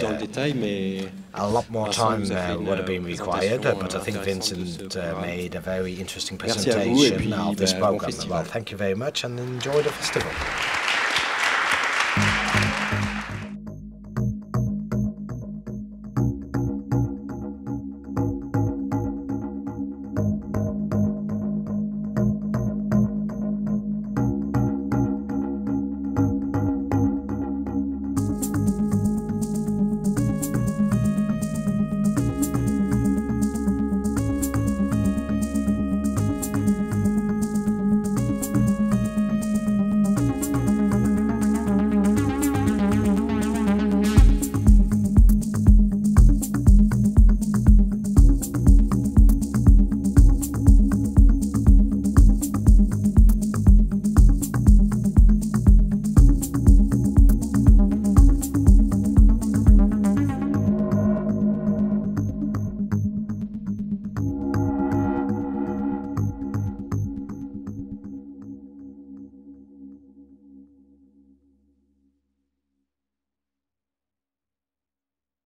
a lot more time would have been required, but I think Vincent made a very interesting presentation of this program. Well, thank you very much and enjoy the festival.